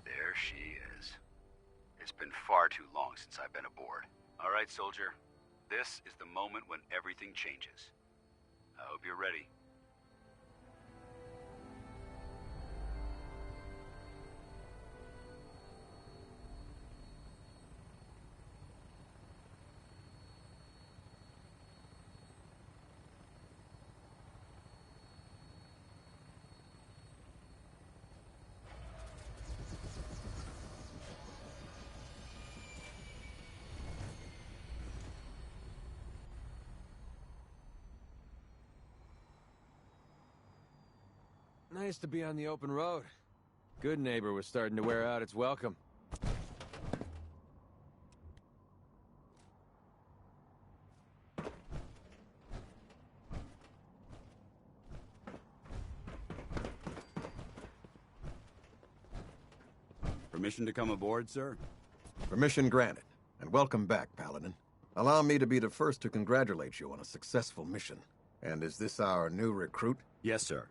There she is. It's been far too long since I've been aboard. All right, soldier. This is the moment when everything changes. I hope you're ready. Nice to be on the open road. Good Neighbor was starting to wear out its welcome. Permission to come aboard, sir? Permission granted. And welcome back, Paladin. Allow me to be the first to congratulate you on a successful mission. And is this our new recruit? Yes, sir.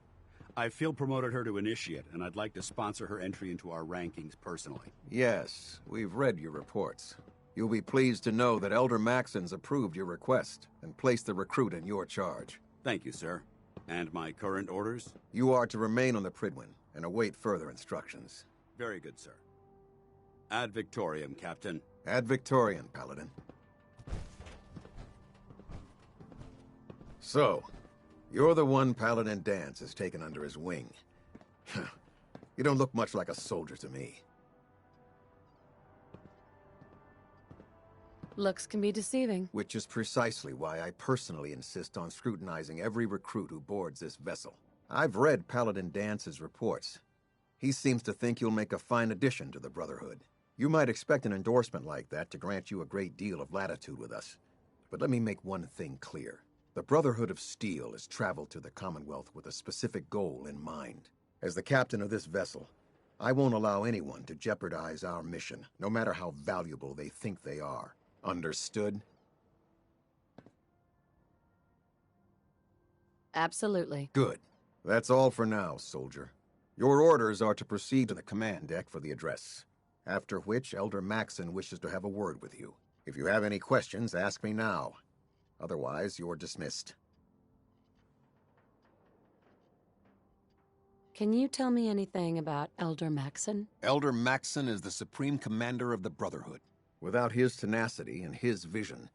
I feel promoted her to initiate, and I'd like to sponsor her entry into our rankings personally. Yes, we've read your reports. You'll be pleased to know that Elder Maxson's approved your request and placed the recruit in your charge. Thank you, sir. And my current orders? You are to remain on the Prydwen and await further instructions. Very good, sir. Ad Victoriam, Captain. Ad Victoriam, Paladin. So, you're the one Paladin Danse has taken under his wing. You don't look much like a soldier to me. Looks can be deceiving. Which is precisely why I personally insist on scrutinizing every recruit who boards this vessel. I've read Paladin Dance's reports. He seems to think you'll make a fine addition to the Brotherhood. You might expect an endorsement like that to grant you a great deal of latitude with us. But let me make one thing clear. The Brotherhood of Steel has traveled to the Commonwealth with a specific goal in mind. As the captain of this vessel, I won't allow anyone to jeopardize our mission, no matter how valuable they think they are. Understood? Absolutely. Good. That's all for now, soldier. Your orders are to proceed to the command deck for the address, after which Elder Maxson wishes to have a word with you. If you have any questions, ask me now. Otherwise, you're dismissed. Can you tell me anything about Elder Maxson? Elder Maxson is the supreme commander of the Brotherhood. Without his tenacity and his vision,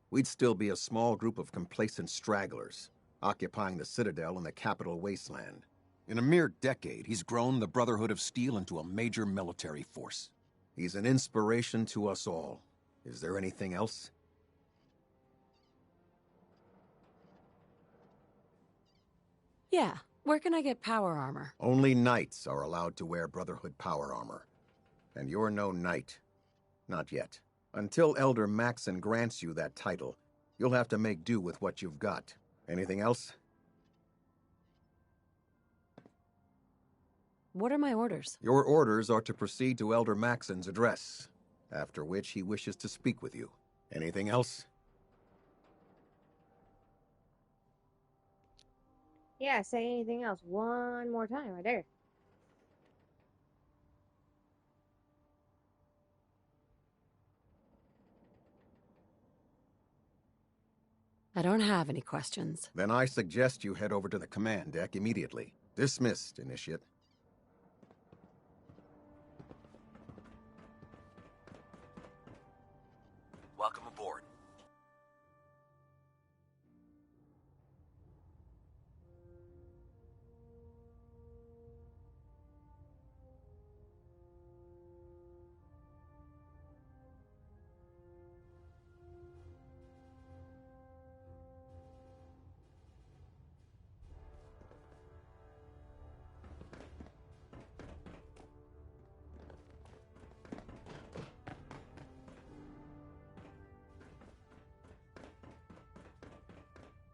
we'd still be a small group of complacent stragglers, occupying the Citadel in the capital wasteland. In a mere decade, he's grown the Brotherhood of Steel into a major military force. He's an inspiration to us all. Is there anything else? Yeah, where can I get power armor? Only knights are allowed to wear Brotherhood power armor. And you're no knight. Not yet. Until Elder Maxon grants you that title, you'll have to make do with what you've got. Anything else? What are my orders? Your orders are to proceed to Elder Maxon's address, after which he wishes to speak with you. Anything else? Yeah, say anything else one more time, I dare. I don't have any questions. Then I suggest you head over to the command deck immediately. Dismissed, Initiate. Welcome aboard.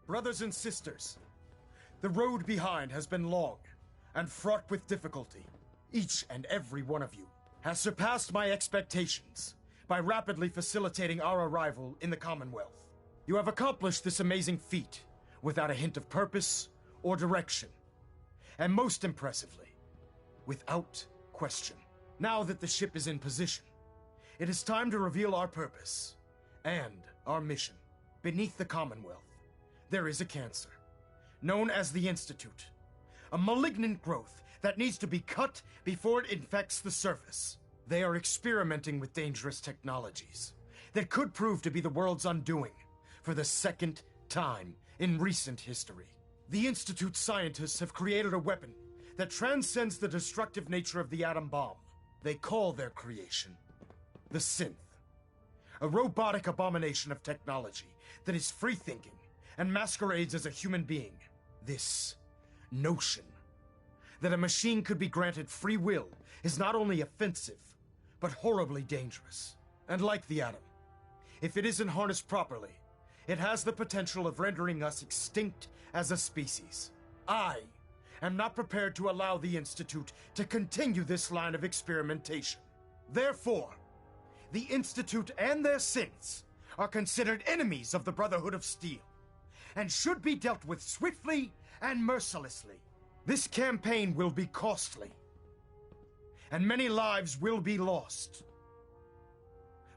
Brothers and sisters, the road behind has been long and fraught with difficulty. Each and every one of you has surpassed my expectations by rapidly facilitating our arrival in the Commonwealth. You have accomplished this amazing feat without a hint of purpose or direction, and most impressively, without question. Now that the ship is in position, it is time to reveal our purpose and our mission. Beneath the Commonwealth, there is a cancer, known as the Institute. A malignant growth that needs to be cut before it infects the surface. They are experimenting with dangerous technologies that could prove to be the world's undoing for the second time in recent history. The Institute scientists have created a weapon that transcends the destructive nature of the atom bomb. They call their creation the Synth, a robotic abomination of technology that is free-thinking and masquerades as a human being. This notion that a machine could be granted free will is not only offensive, but horribly dangerous. And like the atom, if it isn't harnessed properly, it has the potential of rendering us extinct as a species. I am not prepared to allow the Institute to continue this line of experimentation. Therefore, the Institute and their synths are considered enemies of the Brotherhood of Steel, and should be dealt with swiftly and mercilessly. This campaign will be costly, and many lives will be lost.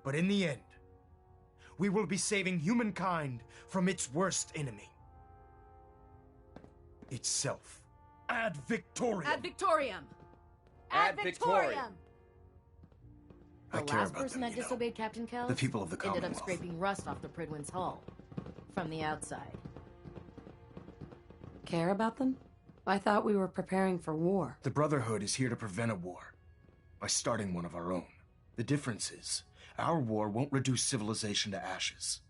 But in the end, we will be saving humankind from its worst enemy. Itself. Ad Victoriam! Ad Victoriam! Ad Victoriam! I The care last about person them, that you know. disobeyed Captain Kells The people of the ended up Commonwealth. scraping rust off the Pridwin's hull from the outside. Care about them? I thought we were preparing for war. The Brotherhood is here to prevent a war by starting one of our own. The difference is, our war won't reduce civilization to ashes.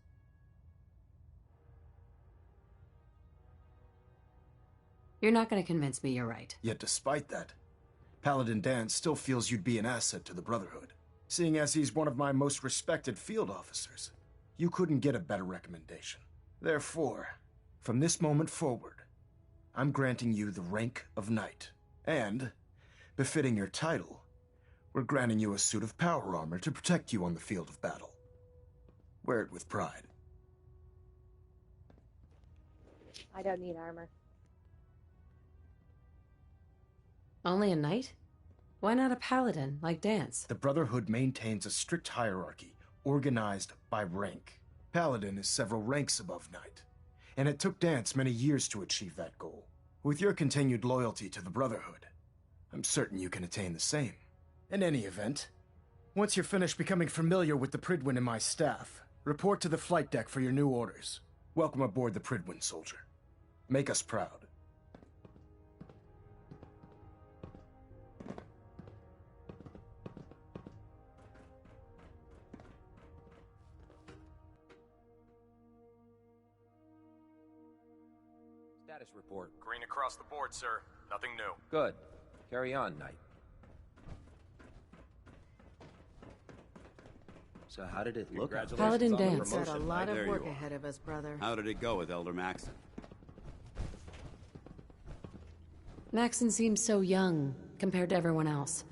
You're not going to convince me you're right. Yet despite that, Paladin Dan still feels you'd be an asset to the Brotherhood, seeing as he's one of my most respected field officers. You couldn't get a better recommendation. Therefore, from this moment forward, I'm granting you the rank of Knight. And, befitting your title, we're granting you a suit of power armor to protect you on the field of battle. Wear it with pride. I don't need armor. Only a knight? Why not a paladin, like Dance? The Brotherhood maintains a strict hierarchy, organized by rank. Paladin is several ranks above Knight, and it took Dance many years to achieve that goal. With your continued loyalty to the Brotherhood, I'm certain you can attain the same. In any event, once you're finished becoming familiar with the Pridwin and my staff, report to the flight deck for your new orders. Welcome aboard the Pridwin, soldier. Make us proud. Status report. Green across the board, sir. Nothing new. Good. Carry on, Knight. So how did it look? Paladin Danse. We've got a lot There of you work are. ahead of us, brother. How did it go with Elder Maxon? Maxon seems so young compared to everyone else.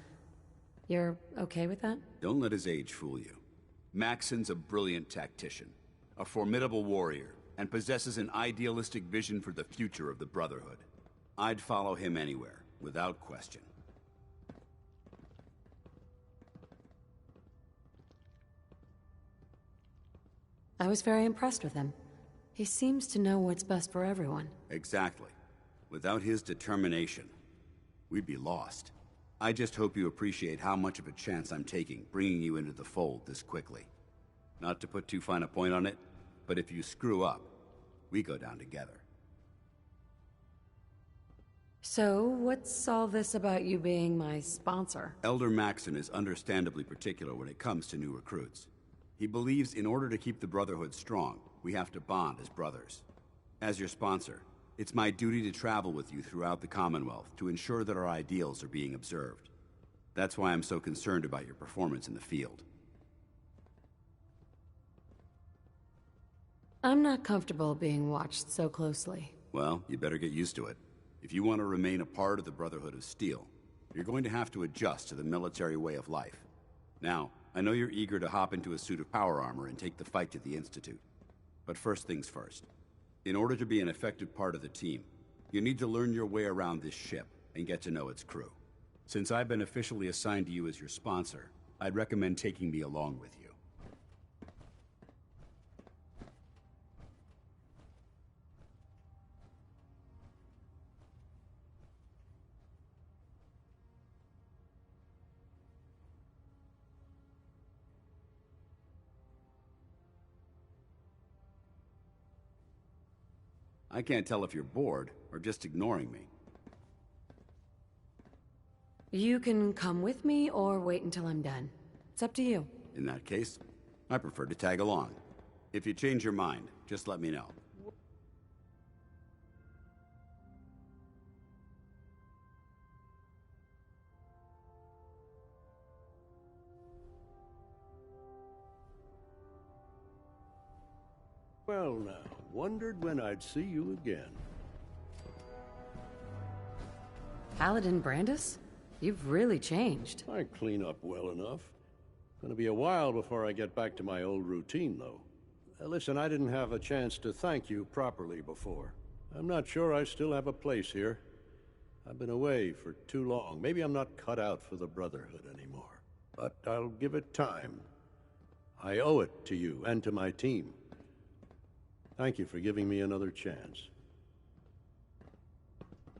You're okay with that? Don't let his age fool you. Maxon's a brilliant tactician, a formidable warrior, and possesses an idealistic vision for the future of the Brotherhood. I'd follow him anywhere, without question. I was very impressed with him. He seems to know what's best for everyone. Exactly. Without his determination, we'd be lost. I just hope you appreciate how much of a chance I'm taking bringing you into the fold this quickly. Not to put too fine a point on it, but if you screw up, we go down together. So, what's all this about you being my sponsor? Elder Maxon is understandably particular when it comes to new recruits. He believes in order to keep the Brotherhood strong, we have to bond as brothers. As your sponsor, it's my duty to travel with you throughout the Commonwealth to ensure that our ideals are being observed. That's why I'm so concerned about your performance in the field. I'm not comfortable being watched so closely. Well, you better get used to it. If you want to remain a part of the Brotherhood of Steel, you're going to have to adjust to the military way of life. Now, I know you're eager to hop into a suit of power armor and take the fight to the Institute. But first things first. In order to be an effective part of the team, you need to learn your way around this ship and get to know its crew. Since I've been officially assigned to you as your sponsor, I'd recommend taking me along with you. I can't tell if you're bored or just ignoring me. You can come with me or wait until I'm done. It's up to you. In that case, I prefer to tag along. If you change your mind, just let me know. Well now, wondered when I'd see you again. Paladin Brandis? You've really changed. I clean up well enough. Gonna be a while before I get back to my old routine, though. Listen, I didn't have a chance to thank you properly before. I'm not sure I still have a place here. I've been away for too long. Maybe I'm not cut out for the Brotherhood anymore. But I'll give it time. I owe it to you and to my team. Thank you for giving me another chance.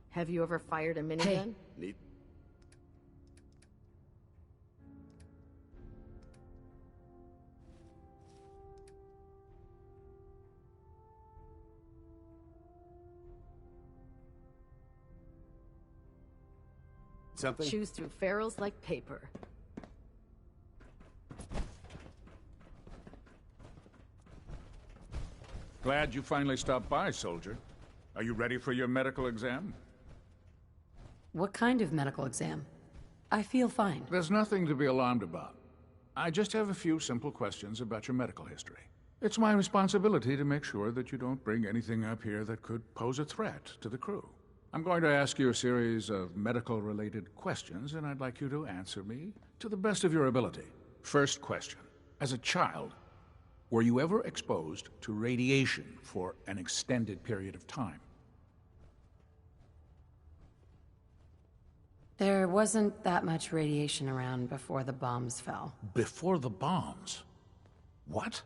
Have you ever fired a minigun? Hey. Neat. Something? Chews through ferrules like paper. Glad you finally stopped by, soldier. Are you ready for your medical exam? What kind of medical exam? I feel fine. There's nothing to be alarmed about. I just have a few simple questions about your medical history. It's my responsibility to make sure that you don't bring anything up here that could pose a threat to the crew. I'm going to ask you a series of medical-related questions, and I'd like you to answer me to the best of your ability. First question. As a child, were you ever exposed to radiation for an extended period of time? There wasn't that much radiation around before the bombs fell. Before the bombs? What?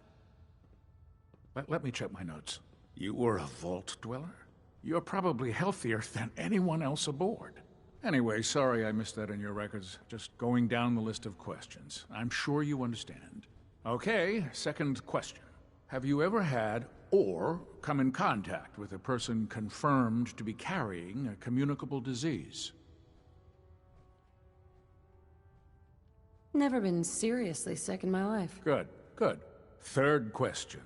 Let me check my notes. You were a vault dweller? You're probably healthier than anyone else aboard. Anyway, sorry I missed that in your records. Just going down the list of questions. I'm sure you understand. Okay, second question. Have you ever had or come in contact with a person confirmed to be carrying a communicable disease? Never been seriously sick in my life. Good, good. Third question.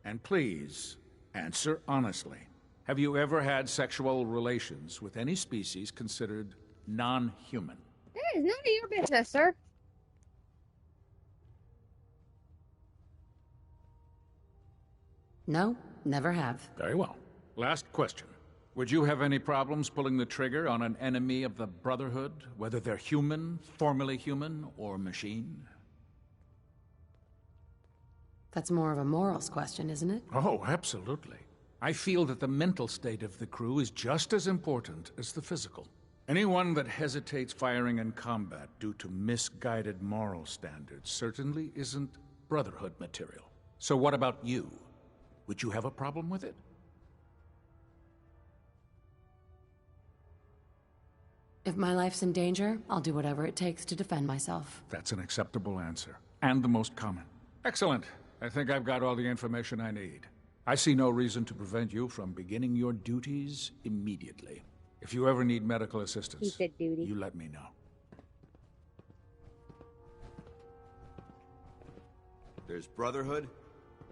And please, answer honestly. Have you ever had sexual relations with any species considered non-human? That is none of your business, sir. No, never have. Very well. Last question. Would you have any problems pulling the trigger on an enemy of the Brotherhood, whether they're human, formerly human, or machine? That's more of a morals question, isn't it? Oh, absolutely. I feel that the mental state of the crew is just as important as the physical. Anyone that hesitates firing in combat due to misguided moral standards certainly isn't Brotherhood material. So what about you? Would you have a problem with it? If my life's in danger, I'll do whatever it takes to defend myself. That's an acceptable answer, and the most common. Excellent. I think I've got all the information I need. I see no reason to prevent you from beginning your duties immediately. If you ever need medical assistance, He said duty. you let me know. There's Brotherhood,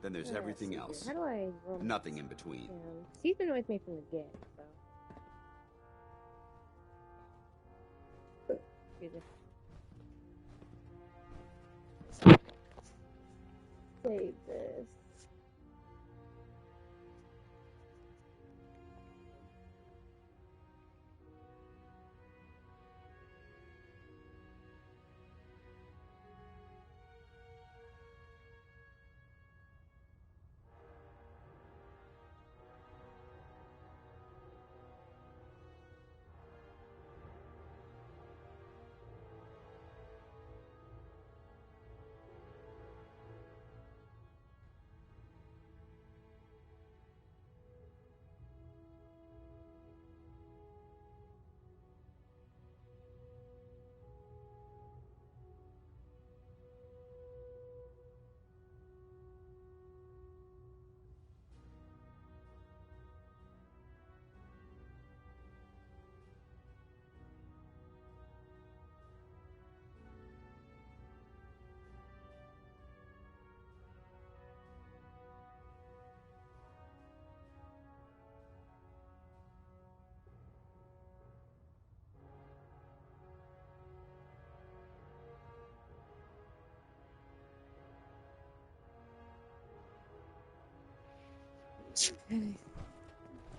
then there's Let's everything see else. here. How do I roll Nothing in between. him? He's been with me from the get, so. Excuse me. Save this.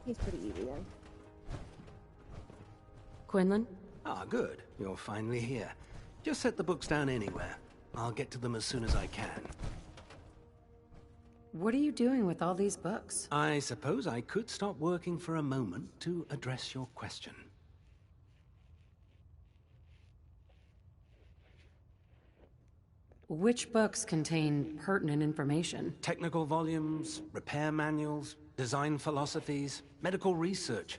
He's pretty easy then. Quinlan? Ah, good. You're finally here. Just set the books down anywhere. I'll get to them as soon as I can. What are you doing with all these books? I suppose I could stop working for a moment to address your question. Which books contain pertinent information? Technical volumes, repair manuals, design philosophies, medical research.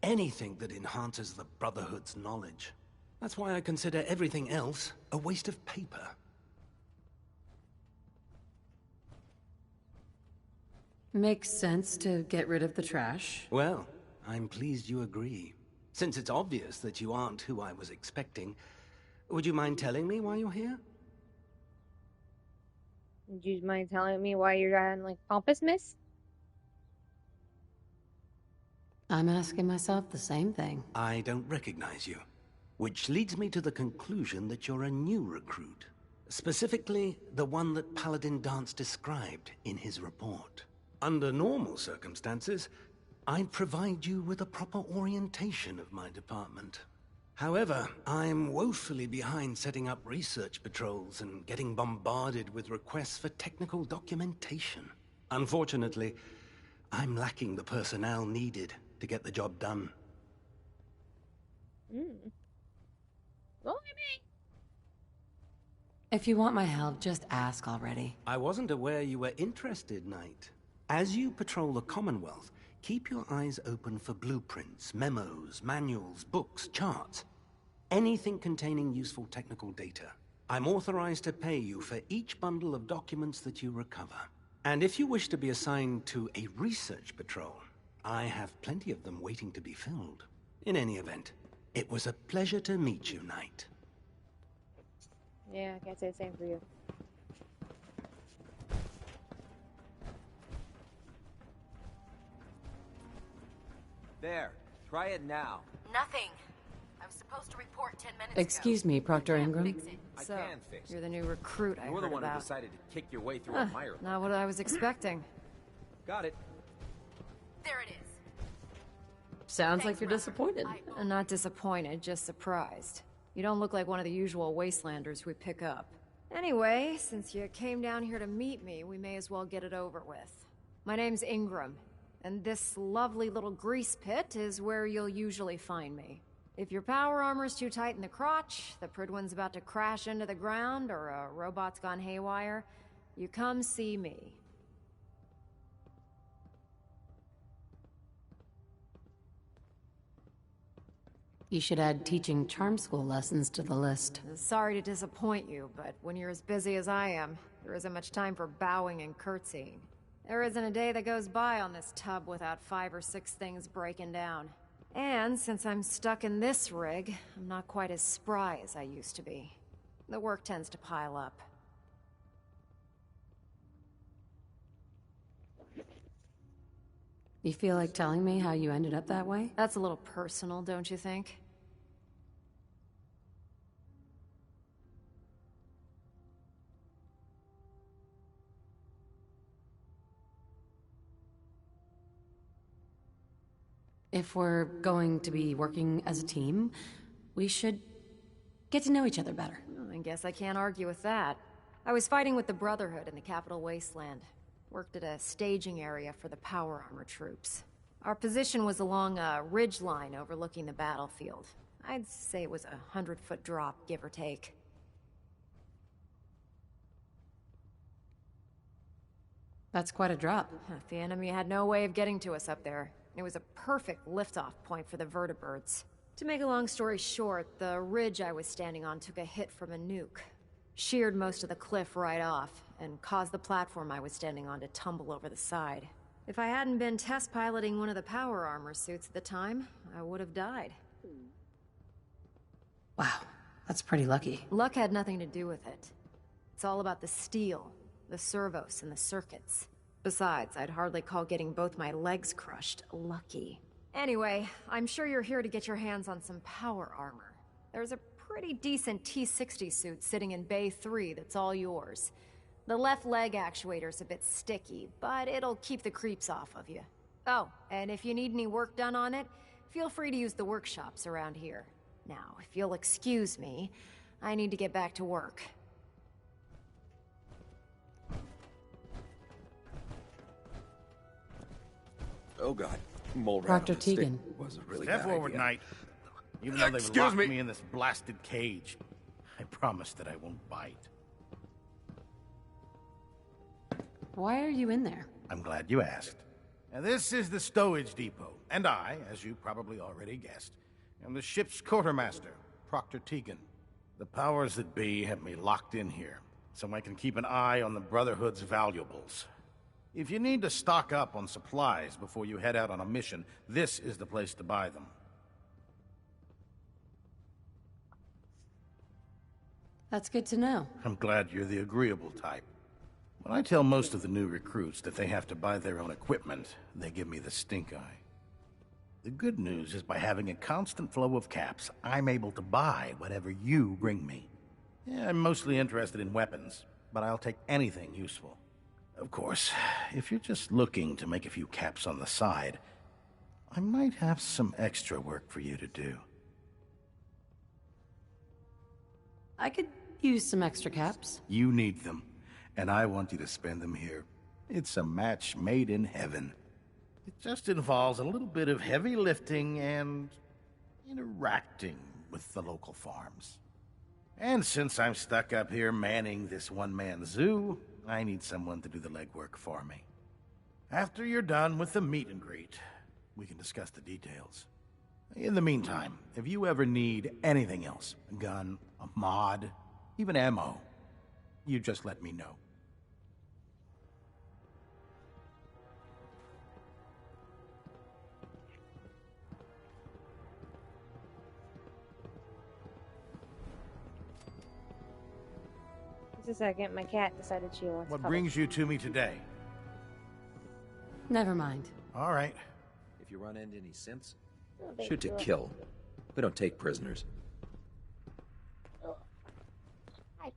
Anything that enhances the Brotherhood's knowledge. That's why I consider everything else a waste of paper. Makes sense to get rid of the trash. Well, I'm pleased you agree. Since it's obvious that you aren't who I was expecting, would you mind telling me why you're here? Would you mind telling me why you're driving like pompous, miss? I'm asking myself the same thing. I don't recognize you. Which leads me to the conclusion that you're a new recruit. Specifically, the one that Paladin Danse described in his report. Under normal circumstances, I'd provide you with a proper orientation of my department. However, I'm woefully behind setting up research patrols and getting bombarded with requests for technical documentation. Unfortunately, I'm lacking the personnel needed to get the job done. Well, maybe. If you want my help, just ask already. I wasn't aware you were interested, Knight. As you patrol the Commonwealth, keep your eyes open for blueprints, memos, manuals, books, charts. Anything containing useful technical data. I'm authorized to pay you for each bundle of documents that you recover. And if you wish to be assigned to a research patrol, I have plenty of them waiting to be filled. In any event, it was a pleasure to meet you, Knight. Yeah, I can't say the same for you. There. Try it now. Nothing. I was supposed to report 10 minutes Excuse me, Proctor Ingram. I So, can fix it. you're the new recruit I You're the heard one about. who decided to kick your way through a mire. Not what I was expecting. Got it. There it is. Sounds like you're disappointed. Not disappointed, just surprised. You don't look like one of the usual wastelanders we pick up. Anyway, since you came down here to meet me, we may as well get it over with. My name's Ingram, and this lovely little grease pit is where you'll usually find me. If your power armor's too tight in the crotch, the Prydwen's about to crash into the ground, or a robot's gone haywire, you come see me. You should add teaching charm school lessons to the list. Sorry to disappoint you, but when you're as busy as I am, there isn't much time for bowing and curtsying. There isn't a day that goes by on this tub without 5 or 6 things breaking down. And since I'm stuck in this rig, I'm not quite as spry as I used to be. The work tends to pile up. You feel like telling me how you ended up that way? That's a little personal, don't you think? If we're going to be working as a team, we should get to know each other better. I guess I can't argue with that. I was fighting with the Brotherhood in the Capital Wasteland. Worked at a staging area for the power armor troops. Our position was along a ridge line overlooking the battlefield. I'd say it was a 100-foot drop, give or take. That's quite a drop. The enemy had no way of getting to us up there. It was a perfect liftoff point for the vertibirds. To make a long story short, the ridge I was standing on took a hit from a nuke. Sheared most of the cliff right off, and caused the platform I was standing on to tumble over the side. If I hadn't been test piloting one of the power armor suits at the time, I would have died. Wow, that's pretty lucky. Luck had nothing to do with it. It's all about the steel, the servos, and the circuits. Besides, I'd hardly call getting both my legs crushed lucky. Anyway, I'm sure you're here to get your hands on some power armor. There's a pretty decent T-60 suit sitting in Bay 3 that's all yours. The left leg actuator's a bit sticky, but it'll keep the creeps off of you. Oh, and if you need any work done on it, feel free to use the workshops around here. Now, if you'll excuse me, I need to get back to work. Oh god, mole rat Proctor on the stick Tegan. was a really Step bad forward, idea. Knight. Even though they've Excuse locked me. me in this blasted cage, I promise that I won't bite. Why are you in there? I'm glad you asked. Now, this is the stowage depot, and I, as you probably already guessed, am the ship's quartermaster, Proctor Tegan. The powers that be have me locked in here, so I can keep an eye on the Brotherhood's valuables. If you need to stock up on supplies before you head out on a mission, this is the place to buy them. That's good to know. I'm glad you're the agreeable type. When I tell most of the new recruits that they have to buy their own equipment, they give me the stink eye. The good news is by having a constant flow of caps, I'm able to buy whatever you bring me. Yeah, I'm mostly interested in weapons, but I'll take anything useful. Of course, if you're just looking to make a few caps on the side, I might have some extra work for you to do. I could use some extra caps. You need them, and I want you to spend them here. It's a match made in heaven. It just involves a little bit of heavy lifting and interacting with the local farms. And since I'm stuck up here manning this one-man zoo, I need someone to do the legwork for me. After you're done with the meet and greet, we can discuss the details. In the meantime, if you ever need anything else, a gun, a mod, even ammo, you just let me know. Just a second, my cat decided she wants What cuddles. brings you to me today? Never mind. All right. you run into any synths? big Shoot to deal. kill. We don't take prisoners. Hi.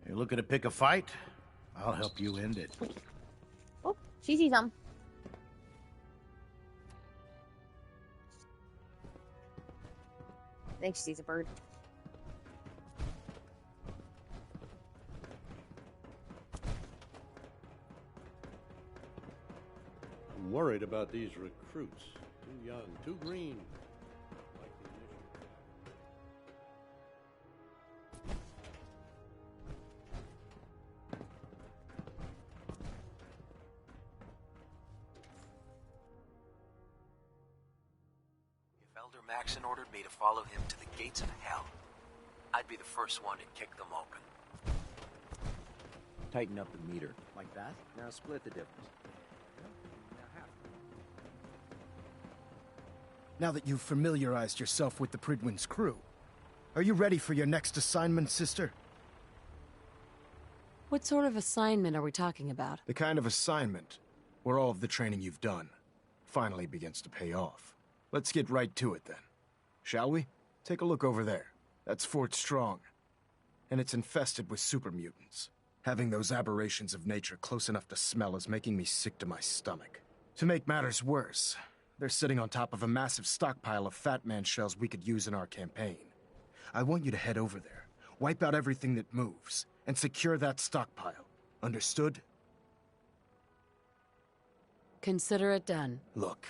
You're looking to pick a fight? I'll help you end it. Oh, she sees them. I think she sees a bird. I'm worried about these recruits. Too young, too green. Like the initial. If Elder Maxon ordered me to follow him to the gates of hell, I'd be the first one to kick them open. Tighten up the meter. Like that? Now split the difference. Now that you've familiarized yourself with the Prydwen's crew, are you ready for your next assignment, sister? What sort of assignment are we talking about? The kind of assignment where all of the training you've done finally begins to pay off. Let's get right to it then. Shall we? Take a look over there. That's Fort Strong. And it's infested with super mutants. Having those aberrations of nature close enough to smell is making me sick to my stomach. To make matters worse, they're sitting on top of a massive stockpile of Fat Man shells we could use in our campaign. I want you to head over there, wipe out everything that moves, and secure that stockpile. Understood? Consider it done. Look,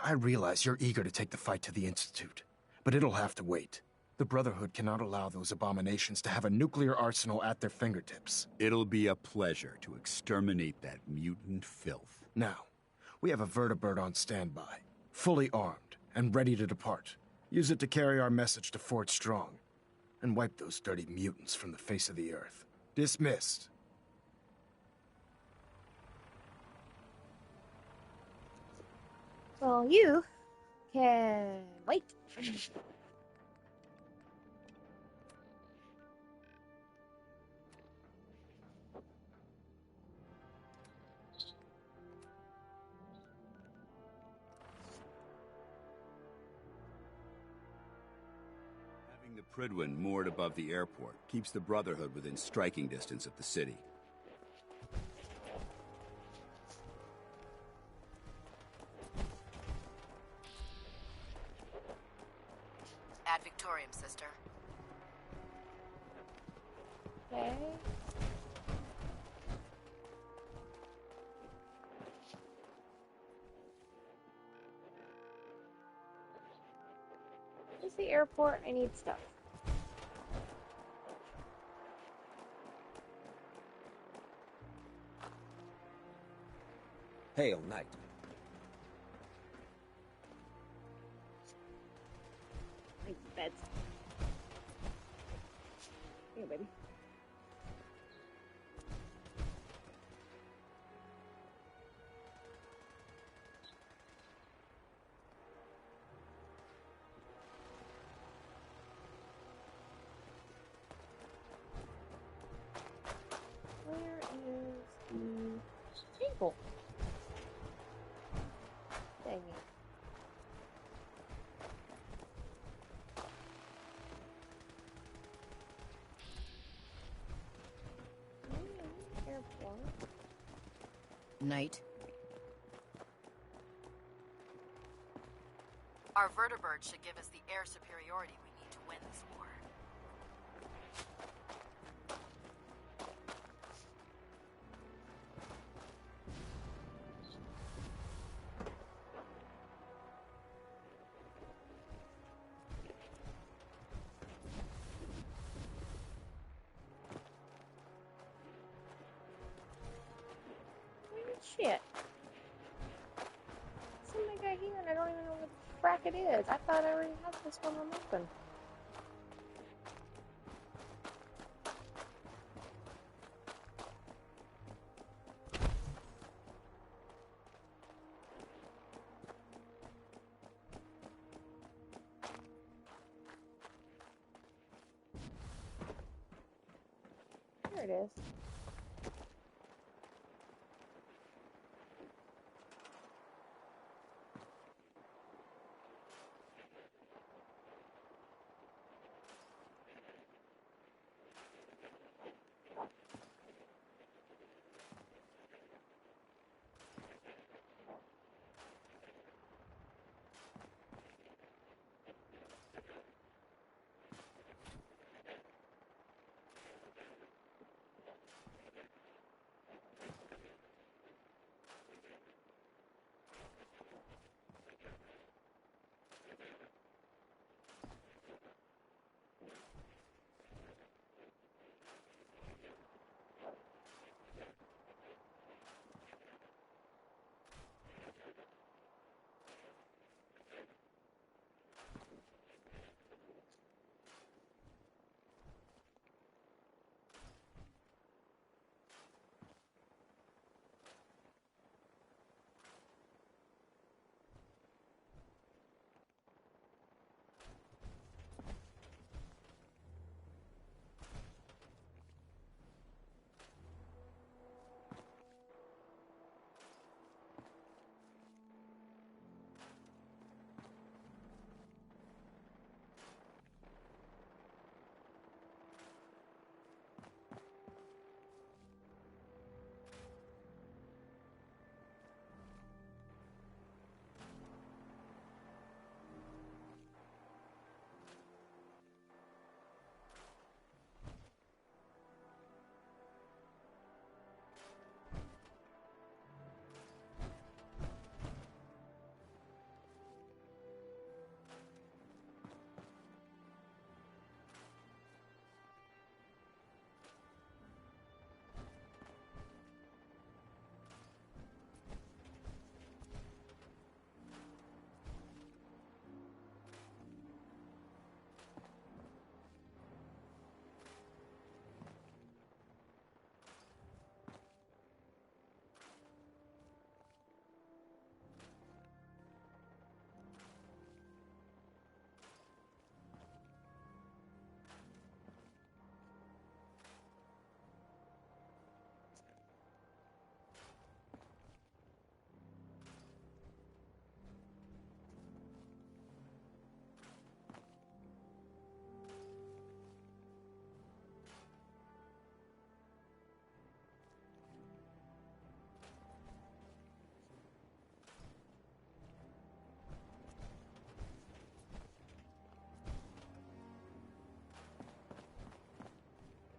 I realize you're eager to take the fight to the Institute, but it'll have to wait. The Brotherhood cannot allow those abominations to have a nuclear arsenal at their fingertips. It'll be a pleasure to exterminate that mutant filth. Now, we have a vertibird on standby, fully armed and ready to depart. Use it to carry our message to Fort Strong, and wipe those dirty mutants from the face of the earth. Dismissed. Well, you can wait. Having the Prydwen moored above the airport keeps the Brotherhood within striking distance of the city. Ad Victorium, sister. Okay. This is the airport. I need stuff. Hail, Knight. Like beds. Here, baby. Where is the table? Dang it. Airport. Knight. Our vertibird should give us the air superiority we need to win this war. Shit. Something got here and I don't even know what the frack it is. I thought I already had this one open. There it is.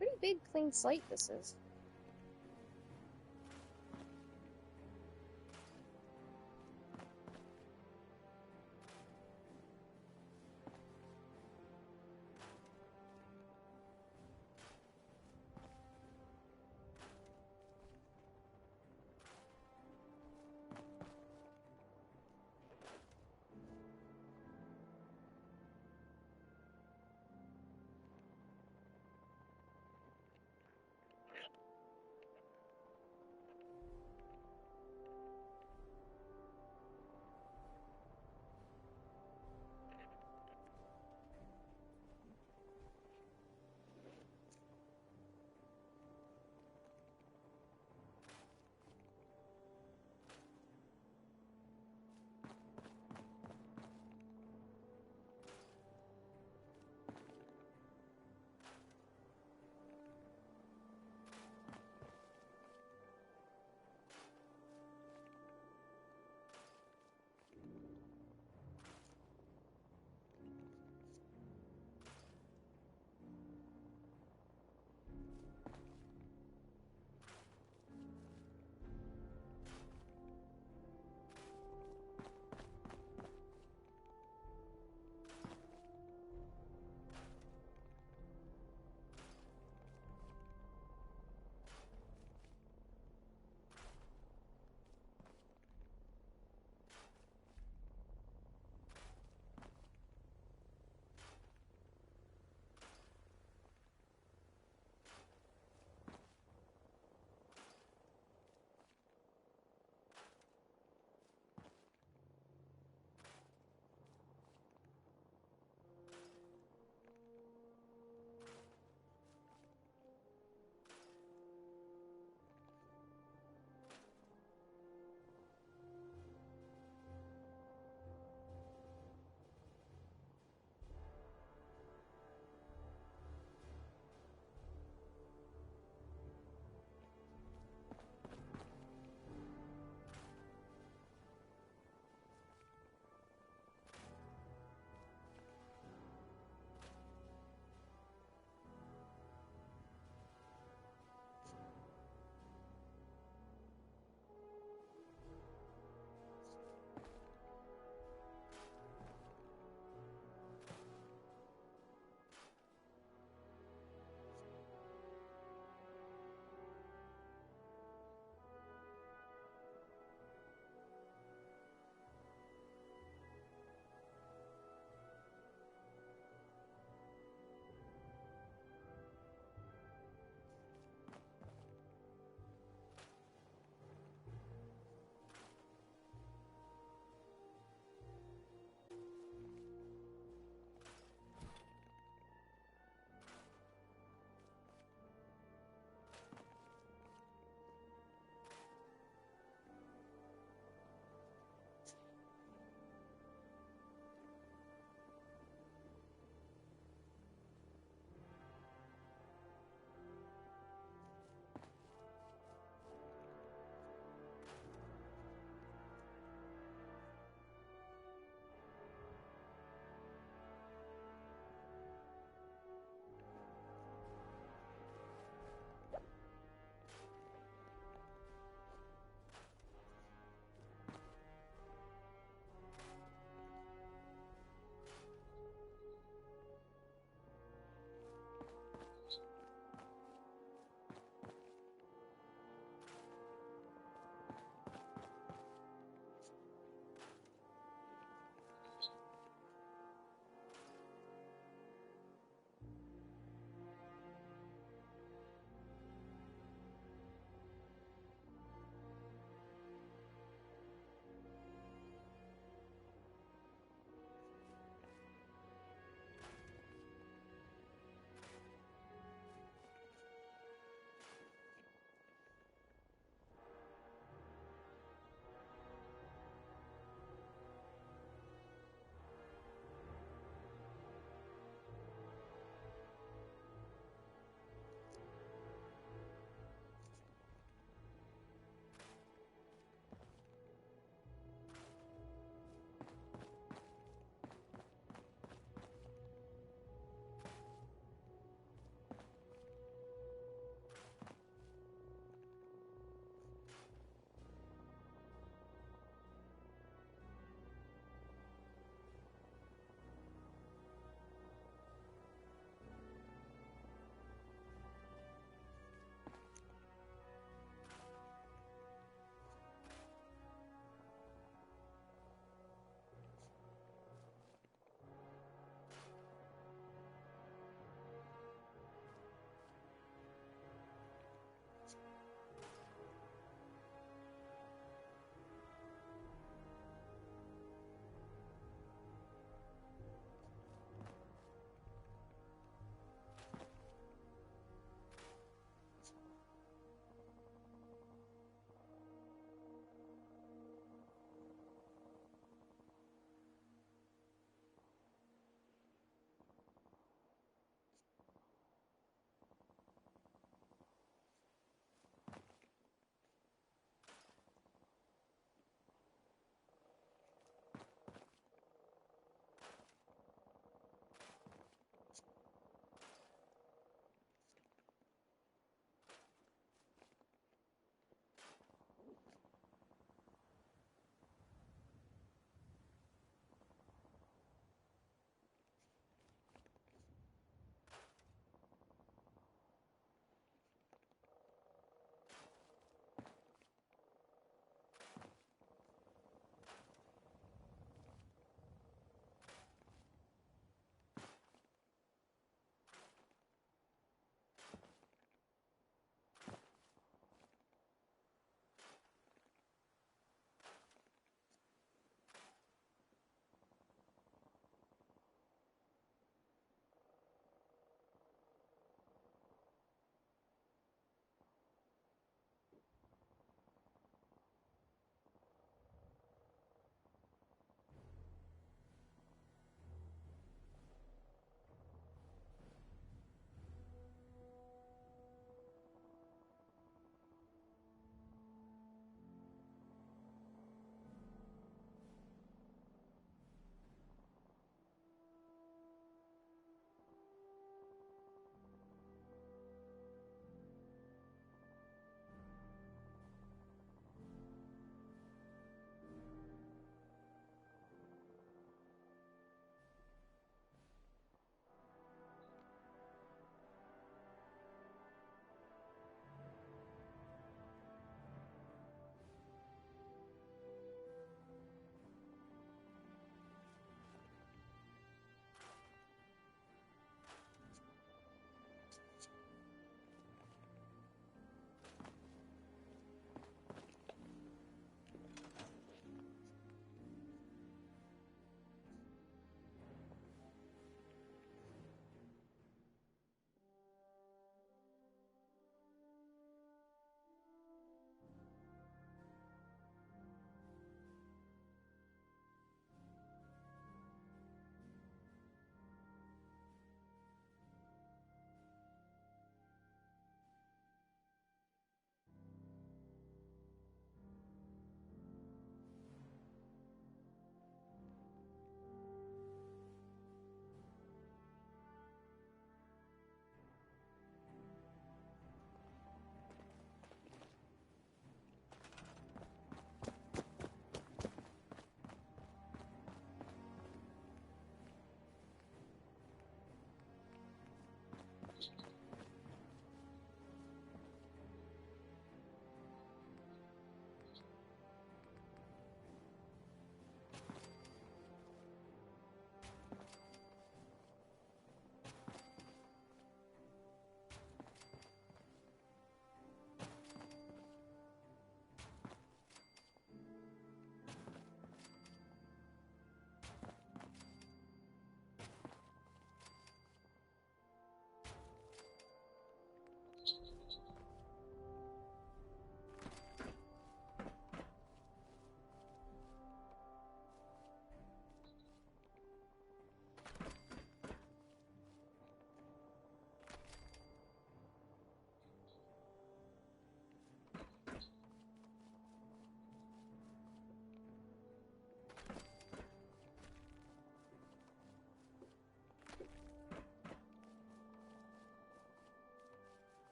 Pretty big, clean slate this is.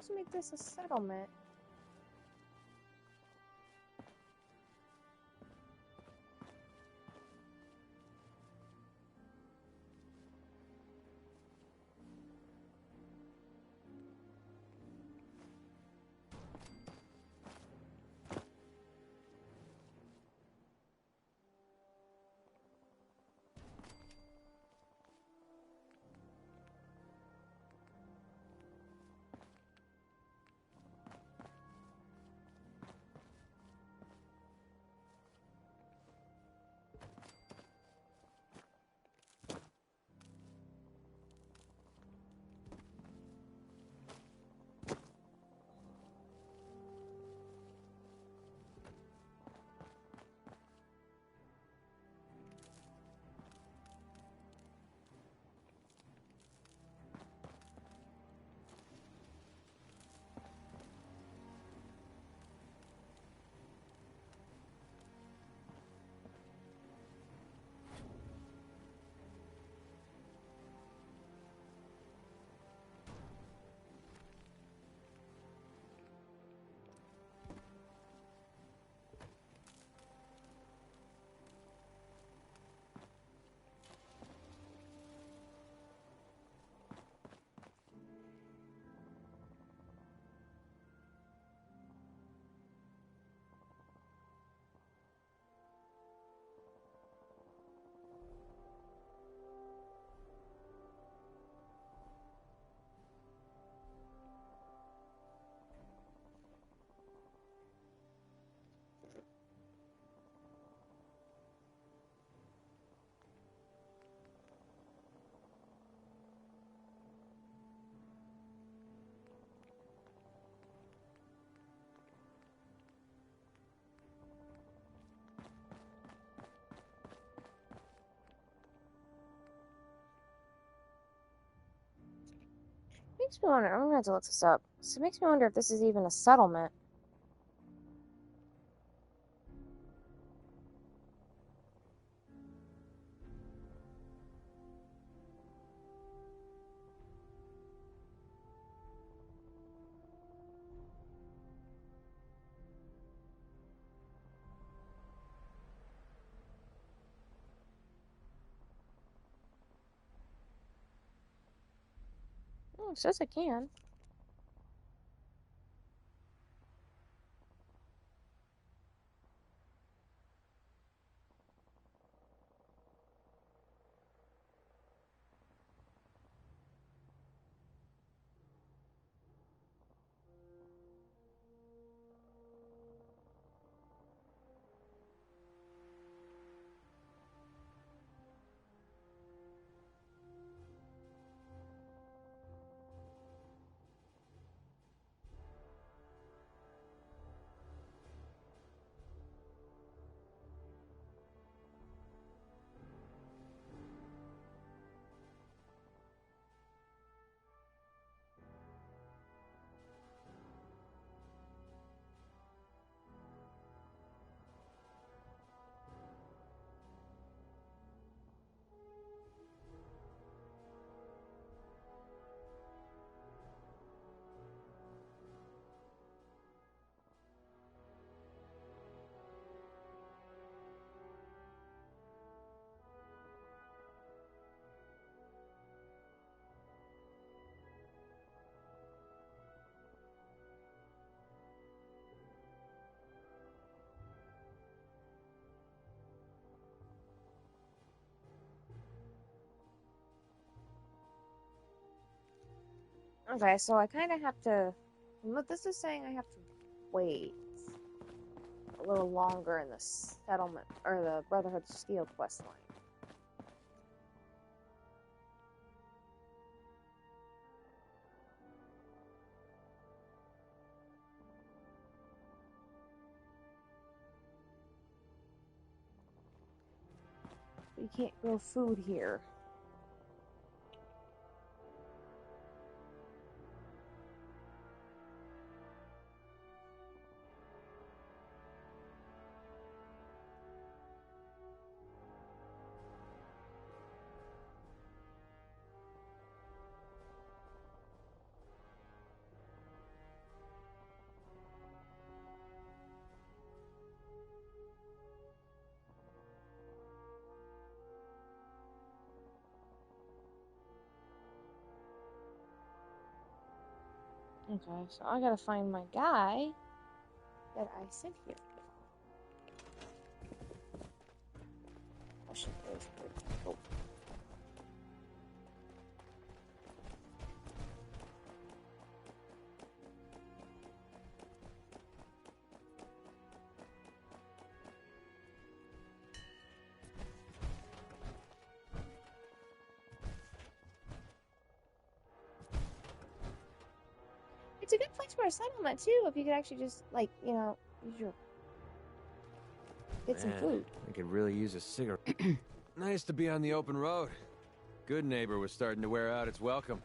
supposed to make this a settlement. Makes me wonder. I'm gonna have to look this up. So it makes me wonder if this is even a settlement. Oh, it says I can. Okay, so I kind of have to. What this is saying, I have to wait a little longer in the settlement or the Brotherhood of Steel quest line. You can't grow food here. Okay, so I gotta find my guy that I sent here. Oh shit, there's oh. It's a good place for a settlement too, if you could actually just, like, you know, use your... get some Man, food. I could really use a cigarette. Nice to be on the open road. Good Neighbor was starting to wear out its welcome.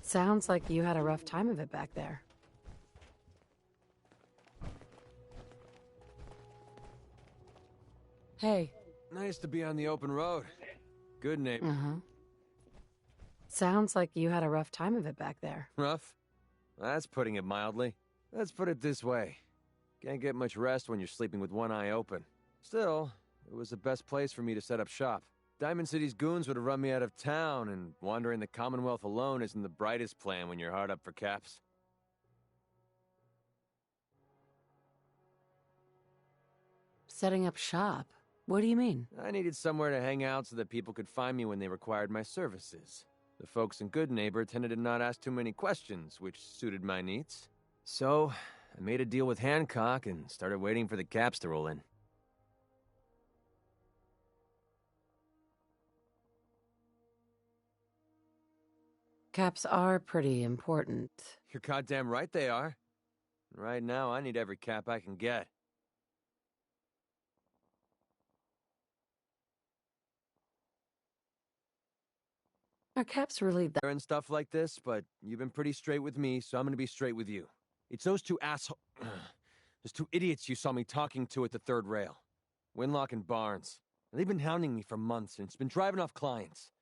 Sounds like you had a rough time of it back there. Hey. Nice to be on the open road. Good Neighbor. Uh-huh. Sounds like you had a rough time of it back there. Rough? That's putting it mildly. Let's put it this way. Can't get much rest when you're sleeping with one eye open. Still, it was the best place for me to set up shop. Diamond City's goons would have run me out of town, and wandering the Commonwealth alone isn't the brightest plan when you're hard up for caps. Setting up shop? What do you mean? I needed somewhere to hang out so that people could find me when they required my services. The folks in Good Neighbor tended to not ask too many questions, which suited my needs. So, I made a deal with Hancock and started waiting for the caps to roll in. Caps are pretty important. You're goddamn right they are. Right now, I need every cap I can get. Are caps really that... and stuff like this, but you've been pretty straight with me, so I'm gonna be straight with you. It's those two those two idiots you saw me talking to at the third rail. Winlock and Barnes. They've been hounding me for months, and it's been driving off clients.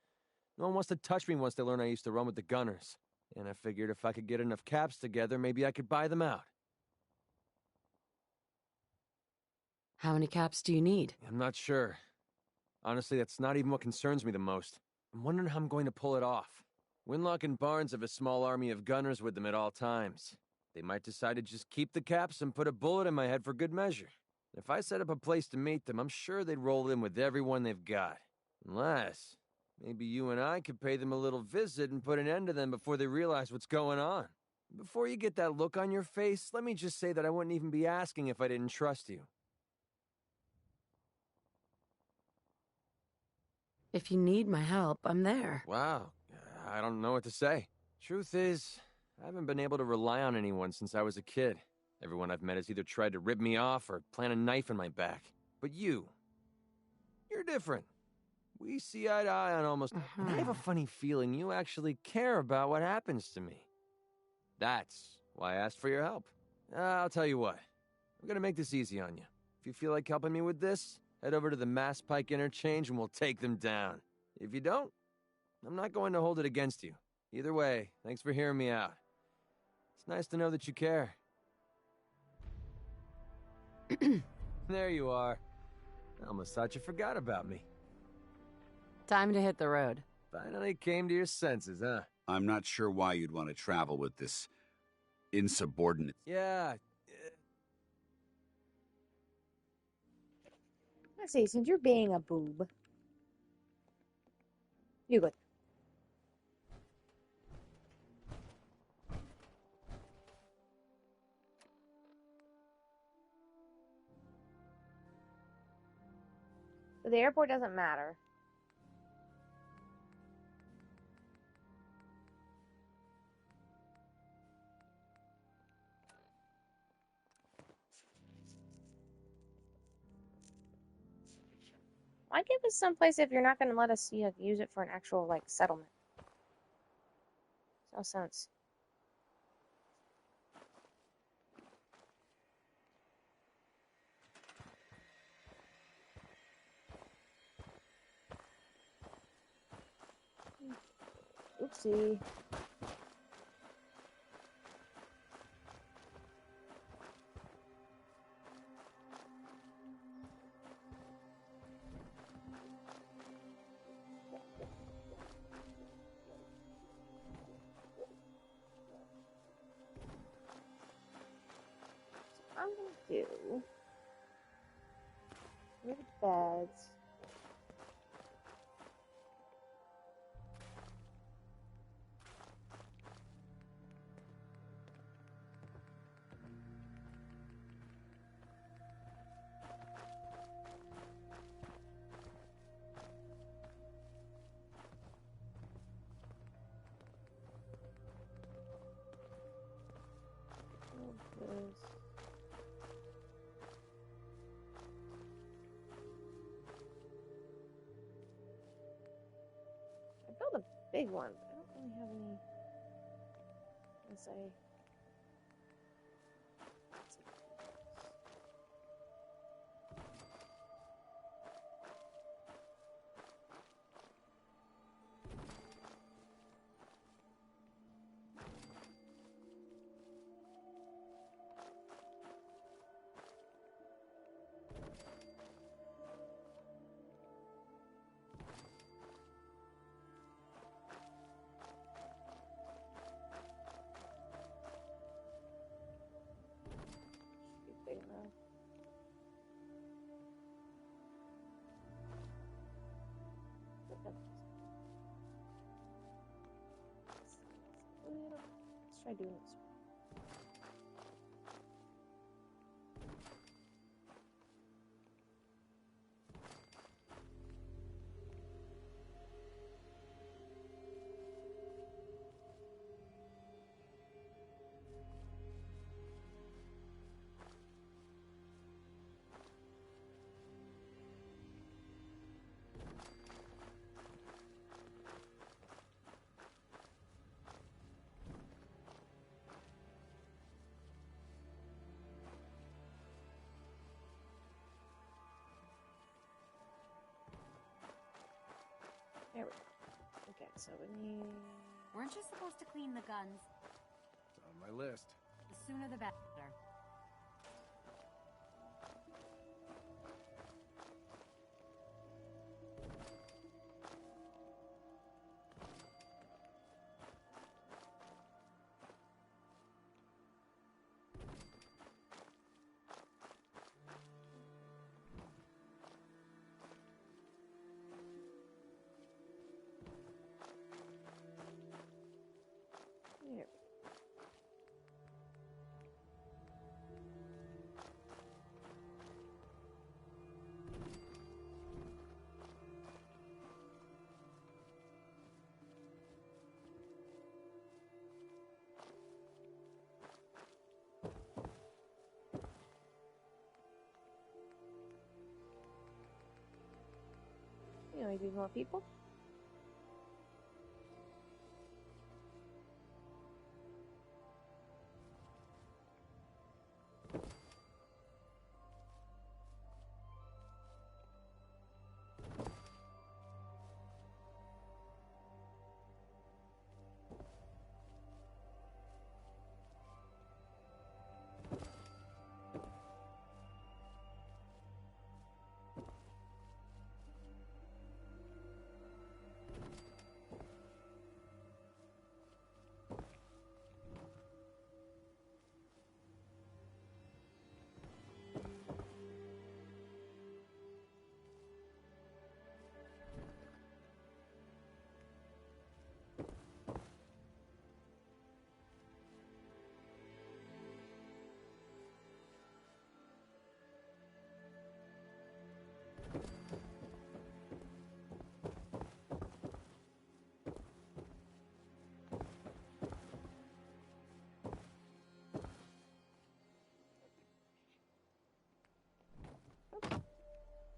No one wants to touch me once they learn I used to run with the Gunners. And I figured if I could get enough caps together, maybe I could buy them out. How many caps do you need? I'm not sure. Honestly, that's not even what concerns me the most. I'm wondering how I'm going to pull it off. Winlock and Barnes have a small army of gunners with them at all times. They might decide to just keep the caps and put a bullet in my head for good measure. If I set up a place to meet them, I'm sure they'd roll in with everyone they've got. Unless, maybe you and I could pay them a little visit and put an end to them before they realize what's going on. Before you get that look on your face, let me just say that I wouldn't even be asking if I didn't trust you. If you need my help, I'm there. Wow, I don't know what to say. Truth is, I haven't been able to rely on anyone since I was a kid. Everyone I've met has either tried to rip me off or plant a knife in my back. But you're different. We see eye to eye on almost... And I have a funny feeling you actually care about what happens to me. That's why I asked for your help. I'll tell you what. I'm gonna make this easy on you. If you feel like helping me with this, head over to the Mass Pike Interchange and we'll take them down. If you don't, I'm not going to hold it against you. Either way, thanks for hearing me out. It's nice to know that you care. There you are. I almost thought you forgot about me. Time to hit the road. Finally came to your senses, huh? I'm not sure why you'd want to travel with this insubordinate... Yeah. Let's see, since you're being a boob. You good. The airport doesn't matter. Why give us someplace if you're not going to let us, you know, use it for an actual, like, settlement? No sense. Oopsie. do. Where are the beds? I built a big one, but I don't really have any. Let's say. Big enough. Let's try doing this. There we go. Okay, so we need... Weren't you supposed to clean the guns? It's on my list. The sooner the better. There. You know, maybe more people.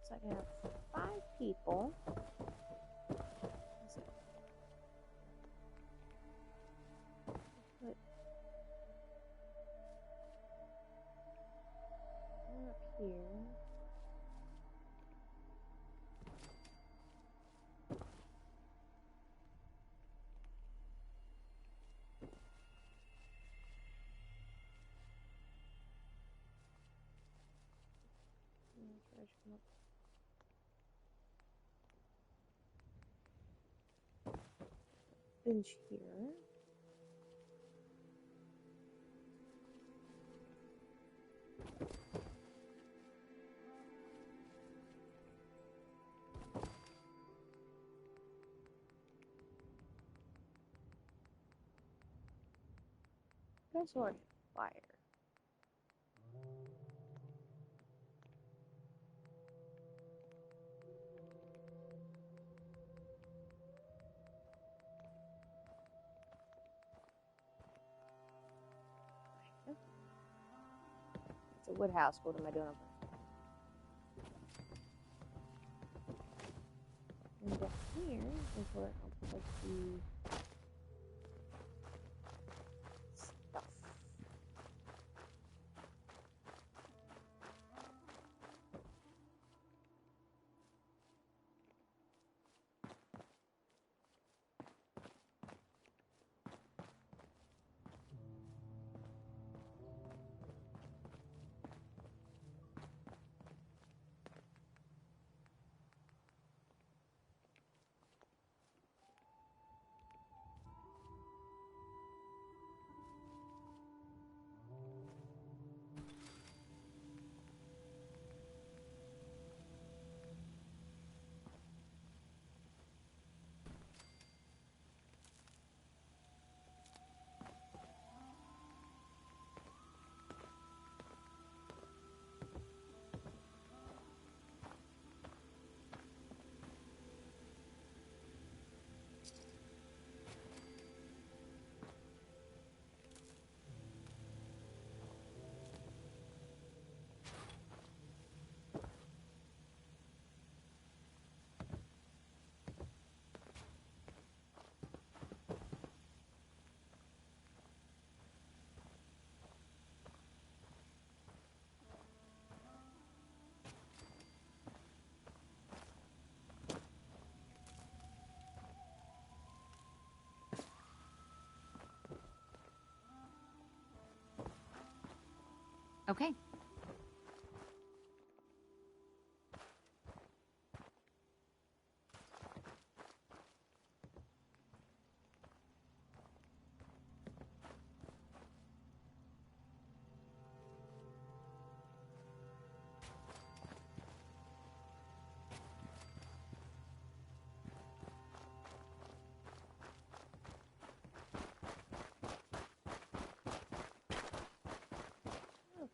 So I can have 5 people. Let's see. Put one up here. Bench here. This or fire? It's a wood house. What am I doing over here? And down here is where I'll put the stuff. Okay.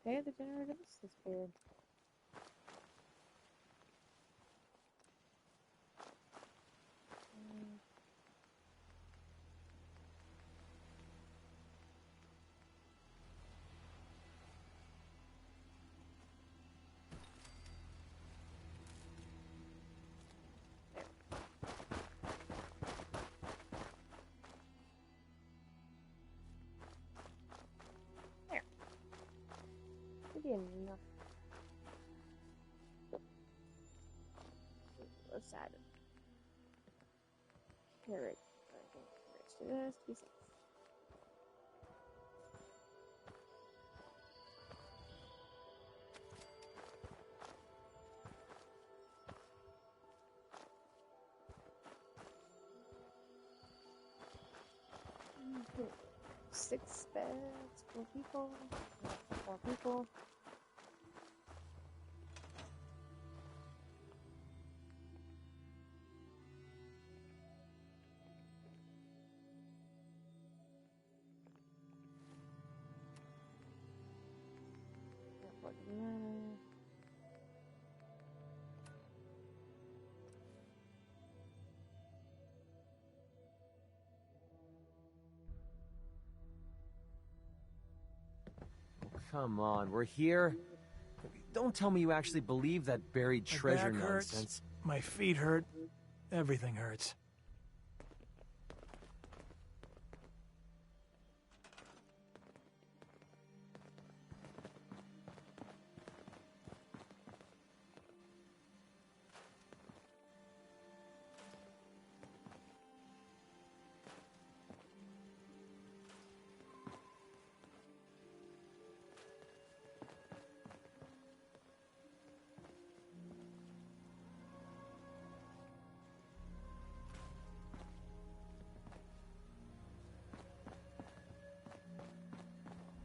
Okay, the generator disappeared. There. Should be enough. Let's add a carrot. Carrots to this to be safe. Okay. 6 beds, 4 people. 4 people. Come on, we're here. Don't tell me you actually believe that buried treasure My back hurts, nonsense. my feet hurt, everything hurts.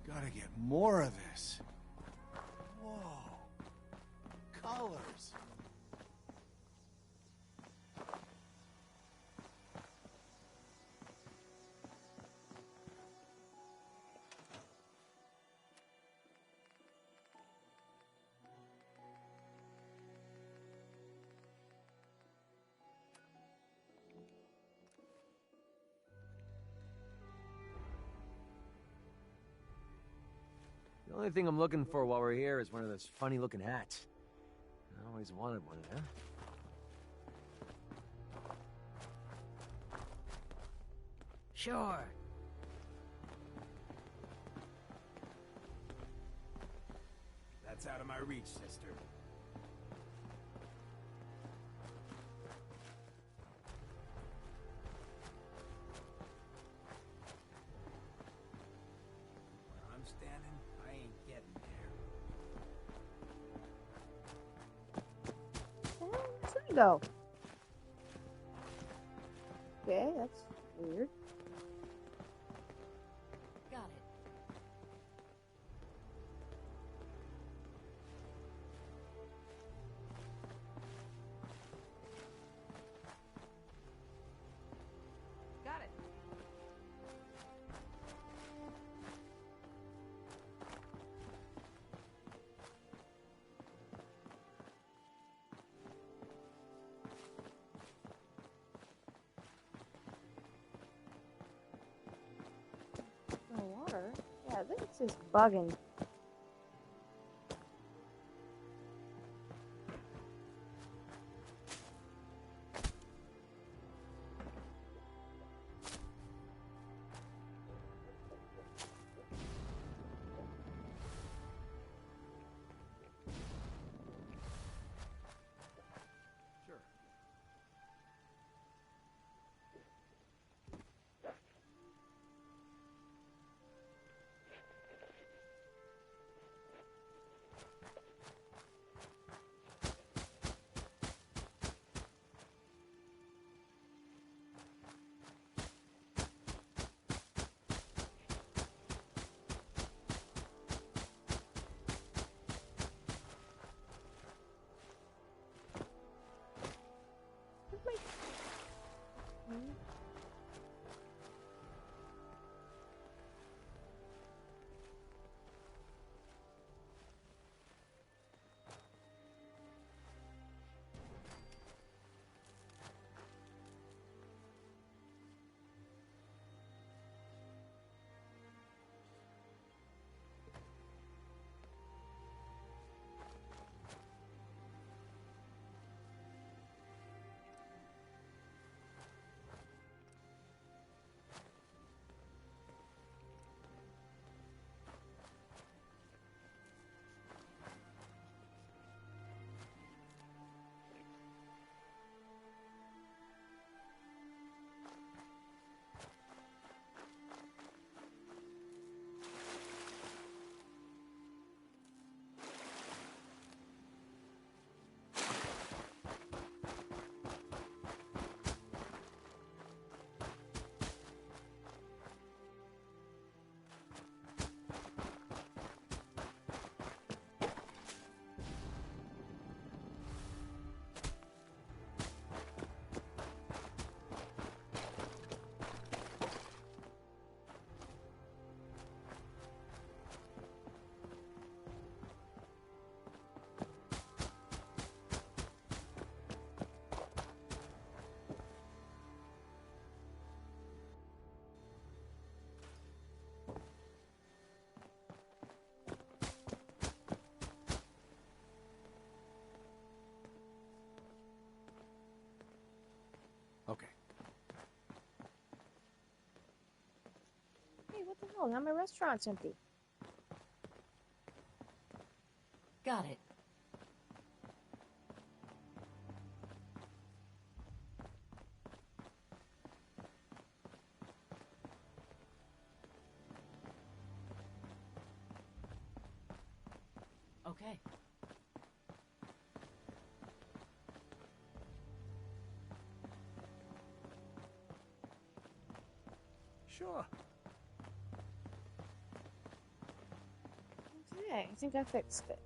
Gotta get more of this. Whoa. Colors. The only thing I'm looking for while we're here is one of those funny-looking hats. I always wanted one of them. Sure. That's out of my reach, sister. Where I'm standing, I ain't getting there. Where'd he go? Okay, that's weird. Got it. Got it. No water? Yeah, I think it's just bugging. Sure. Okay. Hey, what the hell? Now my restaurant's empty. Got it. Okay. Sure. Okay, I think I fixed it.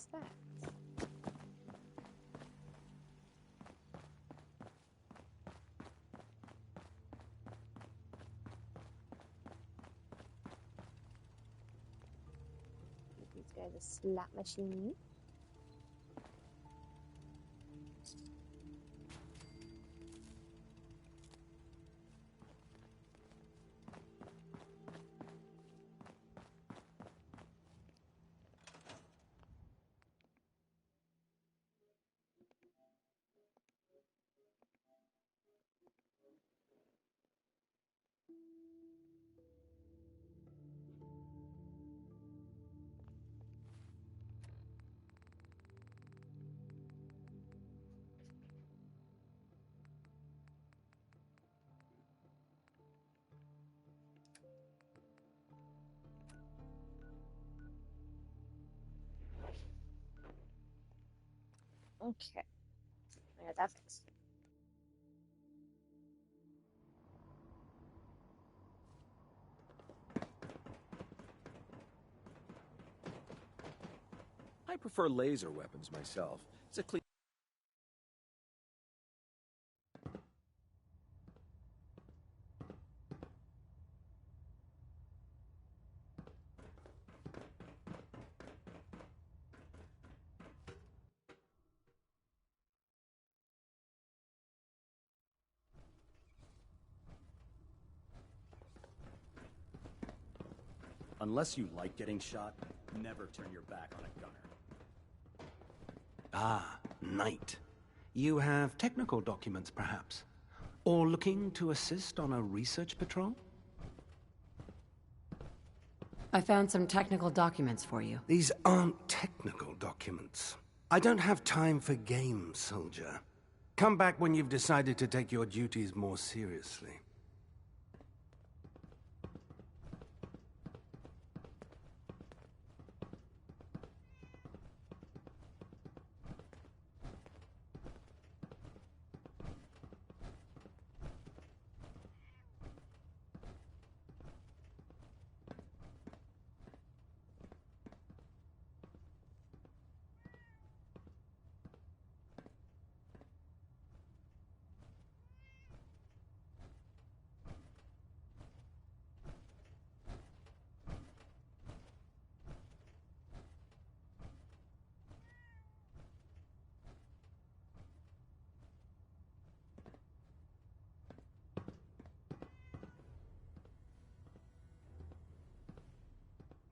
What's that? These guys a slot machine. Okay, I got that fixed. I prefer laser weapons myself. It's a clean. Unless you like getting shot, never turn your back on a gunner. Ah, Knight. You have technical documents, perhaps? Or looking to assist on a research patrol? I found some technical documents for you. These aren't technical documents. I don't have time for games, soldier. Come back when you've decided to take your duties more seriously.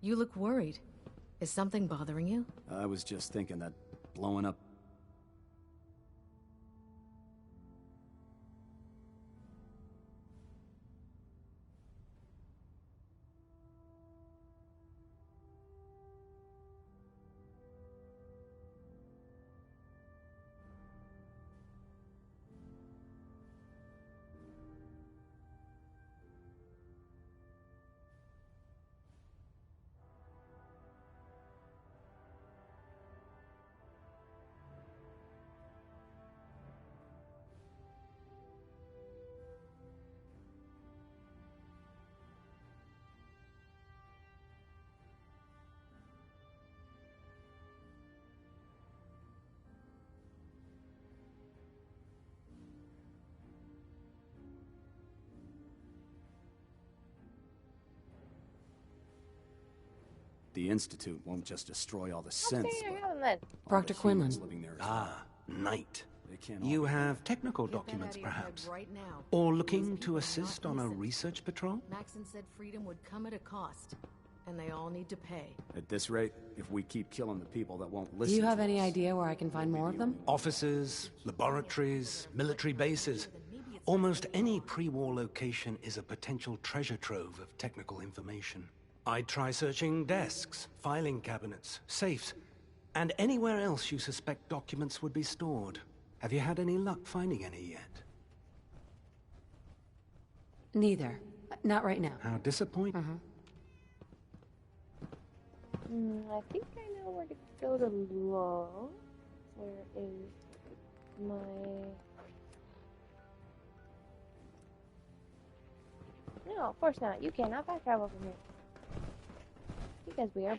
You look worried. Is something bothering you? I was just thinking that blowing up... The Institute won't just destroy all the synths, but Proctor Quinlan. living there as Ah, Knight. They can't You all- have technical documents, perhaps? Or looking to assist on a research patrol? Maxon said freedom would come at a cost, and they all need to pay. At this rate, if we keep killing the people that won't Do listen you have to any us, idea where I can find more of them? Offices, laboratories, military bases. Almost any pre-war location is a potential treasure trove of technical information. I'd try searching desks, filing cabinets, safes, and anywhere else you suspect documents would be stored. Have you had any luck finding any yet? Neither. Not right now. How disappointing. I think I know where to go to look. Where is my... No, of course not. You cannot fast travel from here. You guys weird.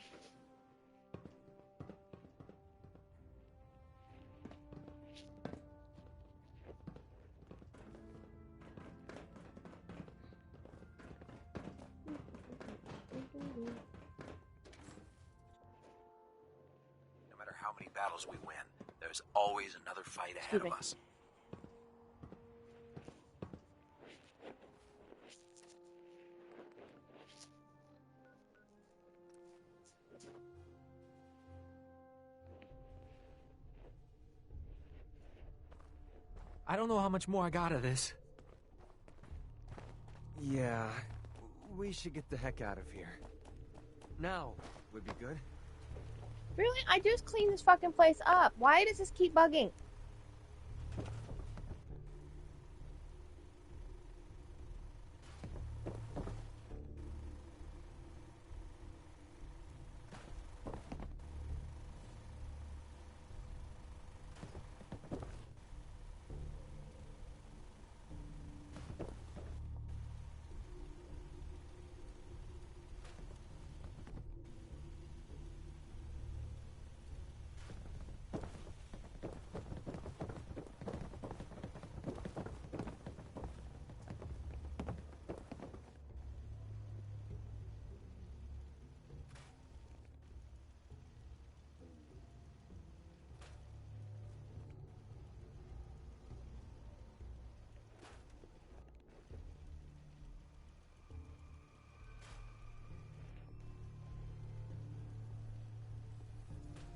battles we win, there's always another fight ahead of us. I don't know how much more I got of this. Yeah, we should get the heck out of here. Now would be good. Really? I just cleaned this fucking place up. Why does this keep bugging?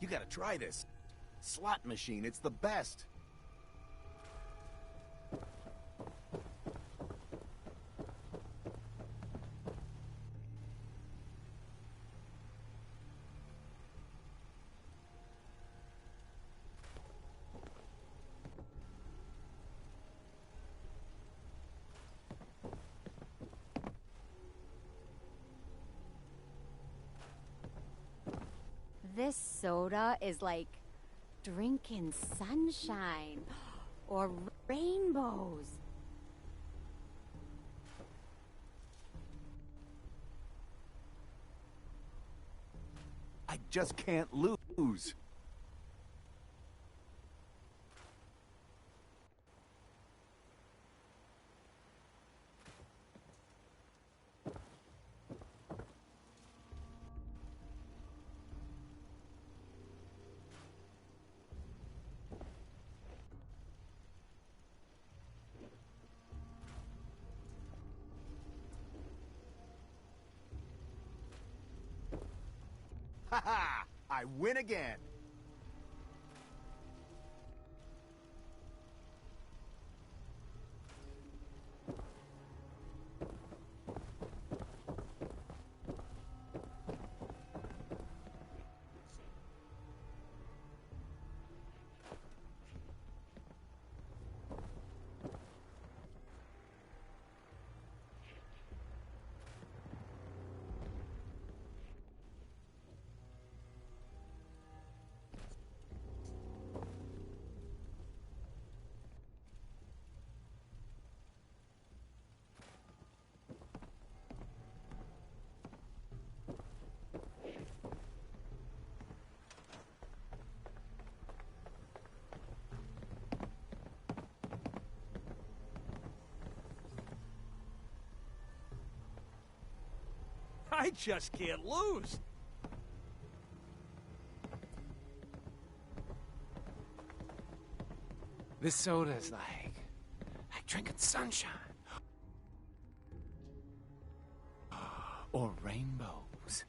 You gotta try this. Slot machine, it's the best. This soda is like drinking sunshine or rainbows. I just can't lose. Ha ha! I win again! I just can't lose. This soda is like drinking sunshine. Or rainbows.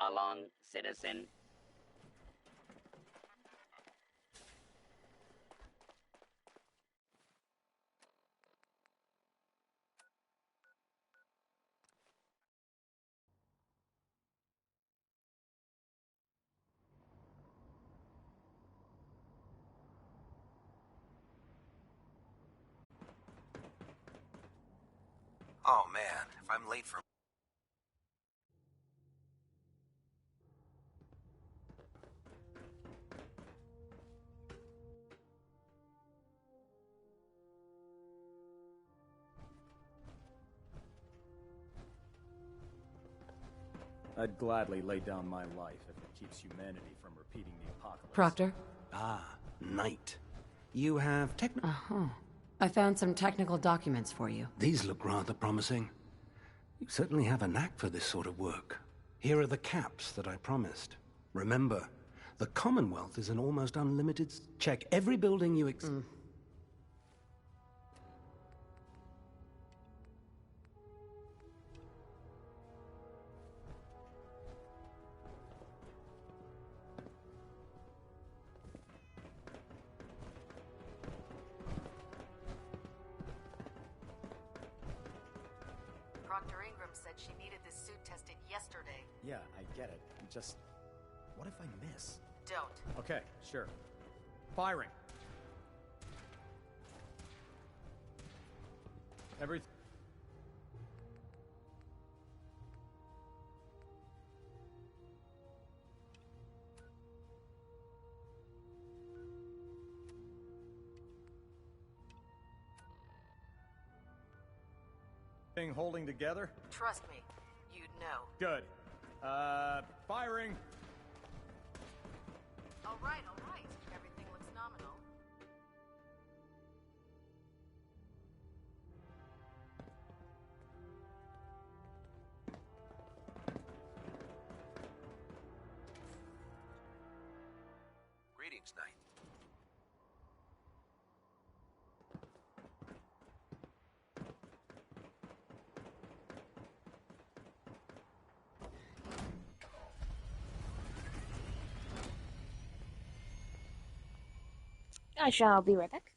along, citizen. Oh man, if I'm late for... I'd gladly lay down my life if it keeps humanity from repeating the apocalypse. Proctor? Ah, Knight. You have Uh-huh. I found some technical documents for you. These look rather promising. You certainly have a knack for this sort of work. Here are the caps that I promised. Remember, the Commonwealth is an almost unlimited... Check every building you Proctor Ingram said she needed this suit tested yesterday. Yeah, I get it. I'm just... What if I miss? Don't. Okay, sure. Firing. Everything... Thing holding together? Trust me, you'd know. Good. Firing. All right, all right. Everything looks nominal. Greetings, Knight. I shall be right back.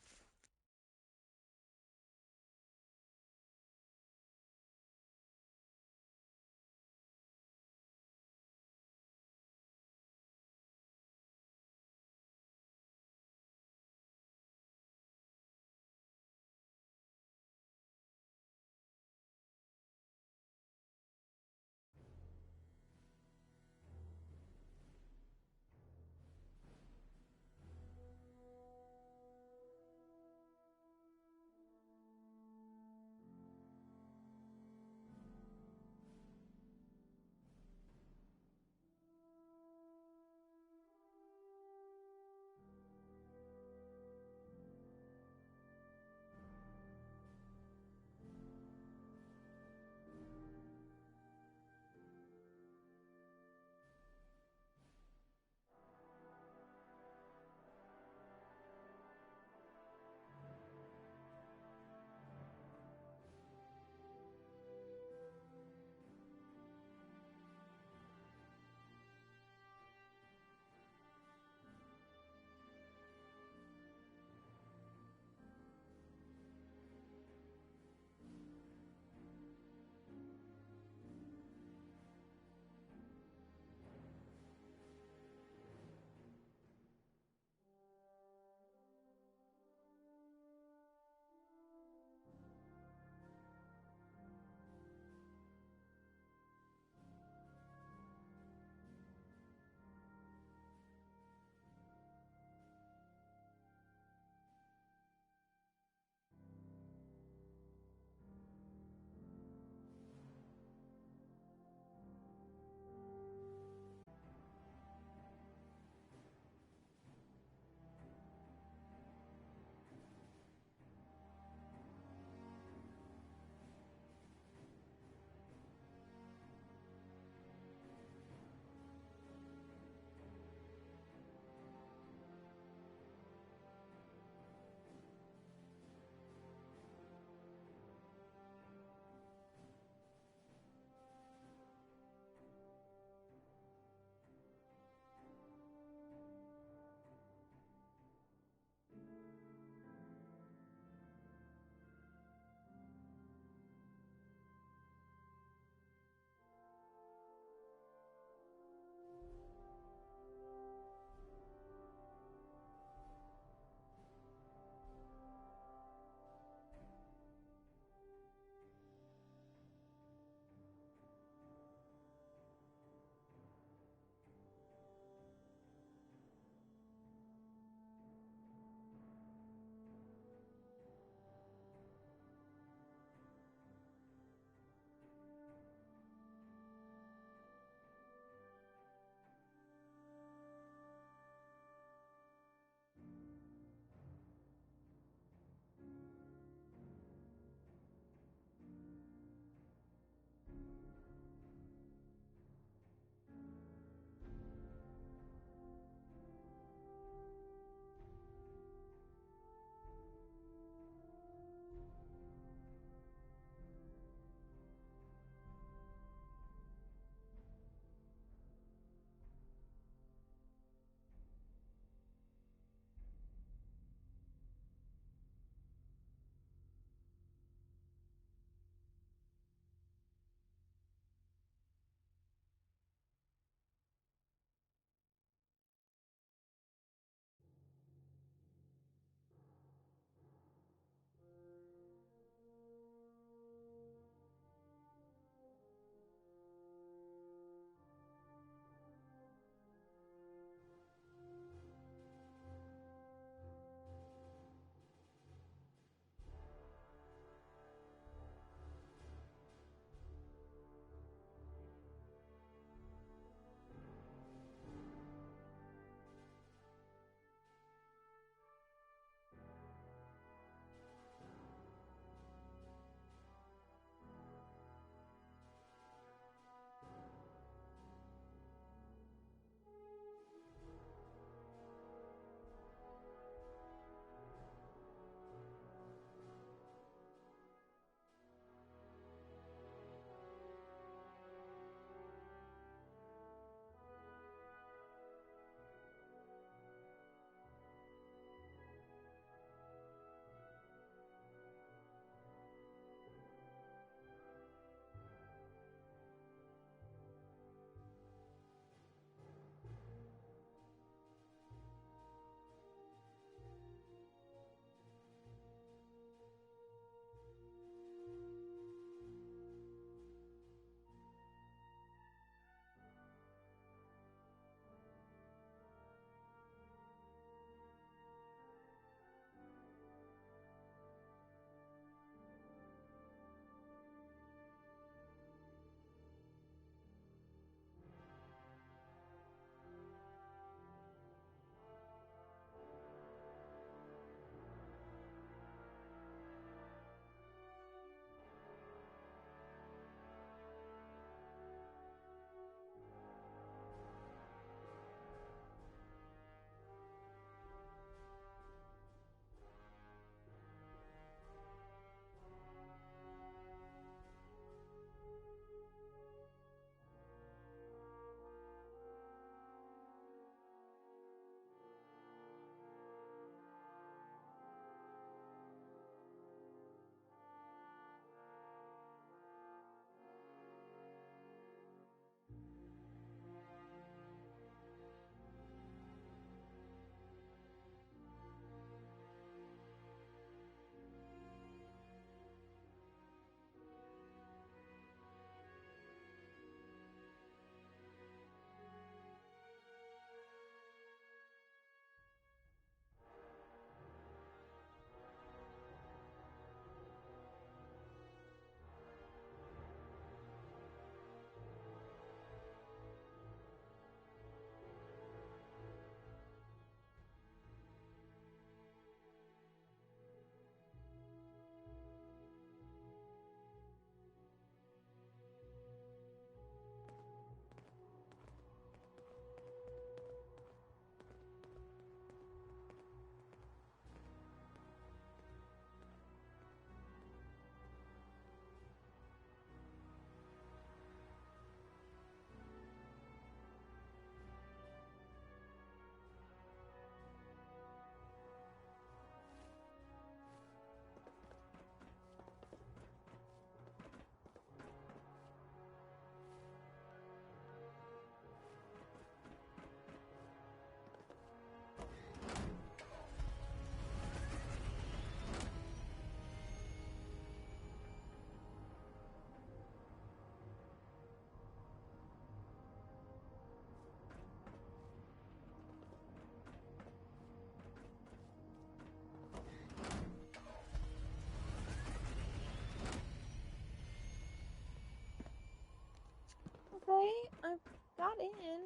got in.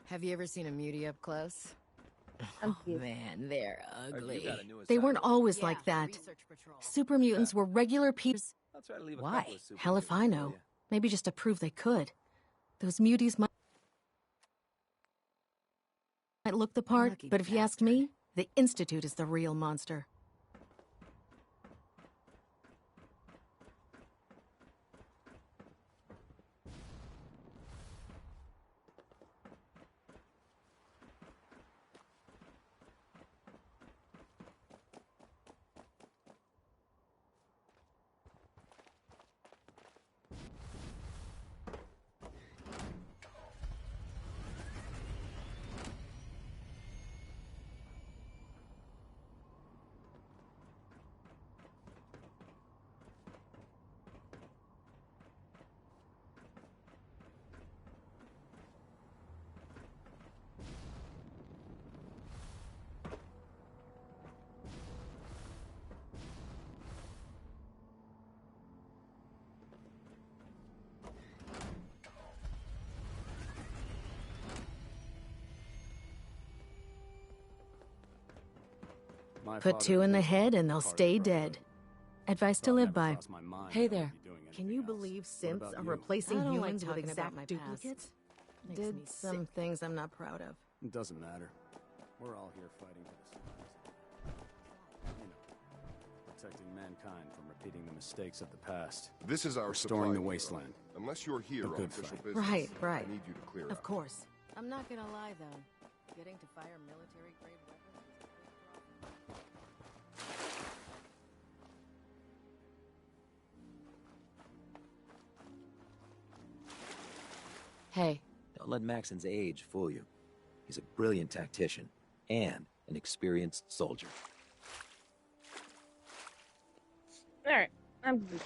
Have you ever seen a mutie up close? I'm Oh, man, they're ugly. They weren't always like that. Super mutants were regular people. I'll try to leave a Why? couple of super Hell if I mutants for know. you. Maybe just to prove they could. Those muties might look the part, Lucky but if you ask me, the Institute is the real monster. Put two in the head and they'll stay dead. Advice to live by. Hey there. Can you believe synths are replacing humans with exact duplicates? Did some things I'm not proud of. It doesn't matter. We're all here fighting for the same reason. You know, protecting mankind from repeating the mistakes of the past. This is our restoring supply the depot. wasteland. Unless you're here A on good official fight. business, Right. I need you to clear Of out. course. I'm not gonna lie, though. Getting to fire military-grade weapons is a big problem. Hey. Don't let Maxon's age fool you. He's a brilliant tactician and an experienced soldier. Alright, I'm good.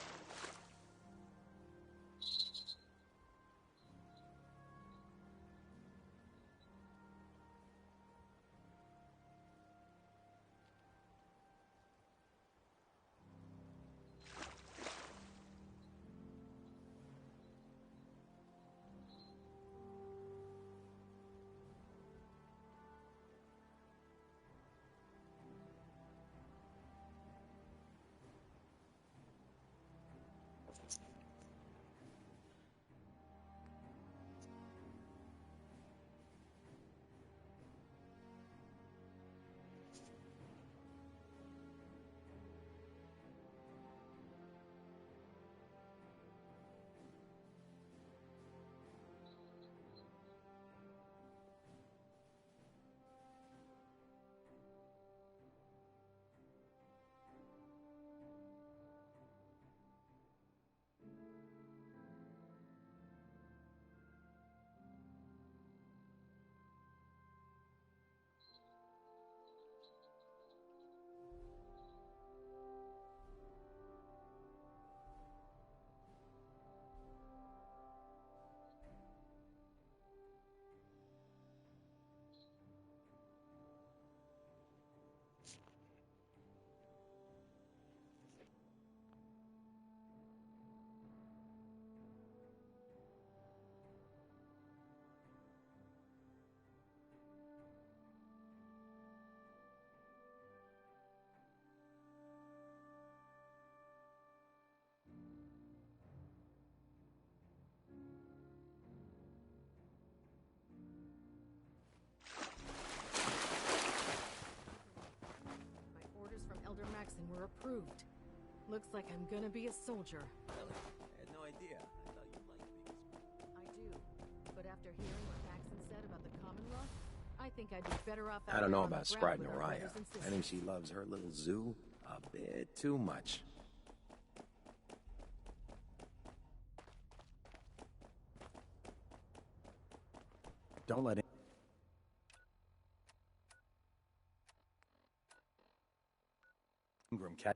My orders from Elder Maxon were approved. Looks like I'm gonna be a soldier. Really? I had no idea. I thought you'd like to be this. I do. But after hearing what Maxon said about the Commonwealth, I think I'd be better off I out don't there know on the about ground Sprite with and our Araya. brothers and I think sisters. she loves her little zoo a bit too much. Don't let it. Ingram cat.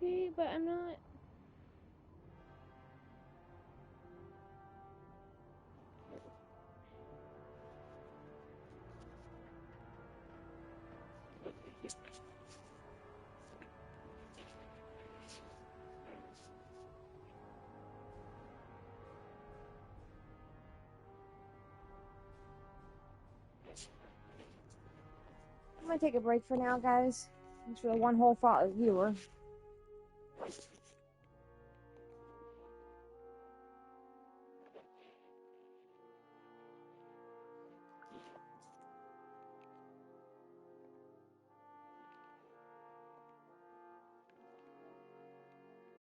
Okay, but I'm not. I'm gonna take a break for now, guys. Thanks for the one whole viewer.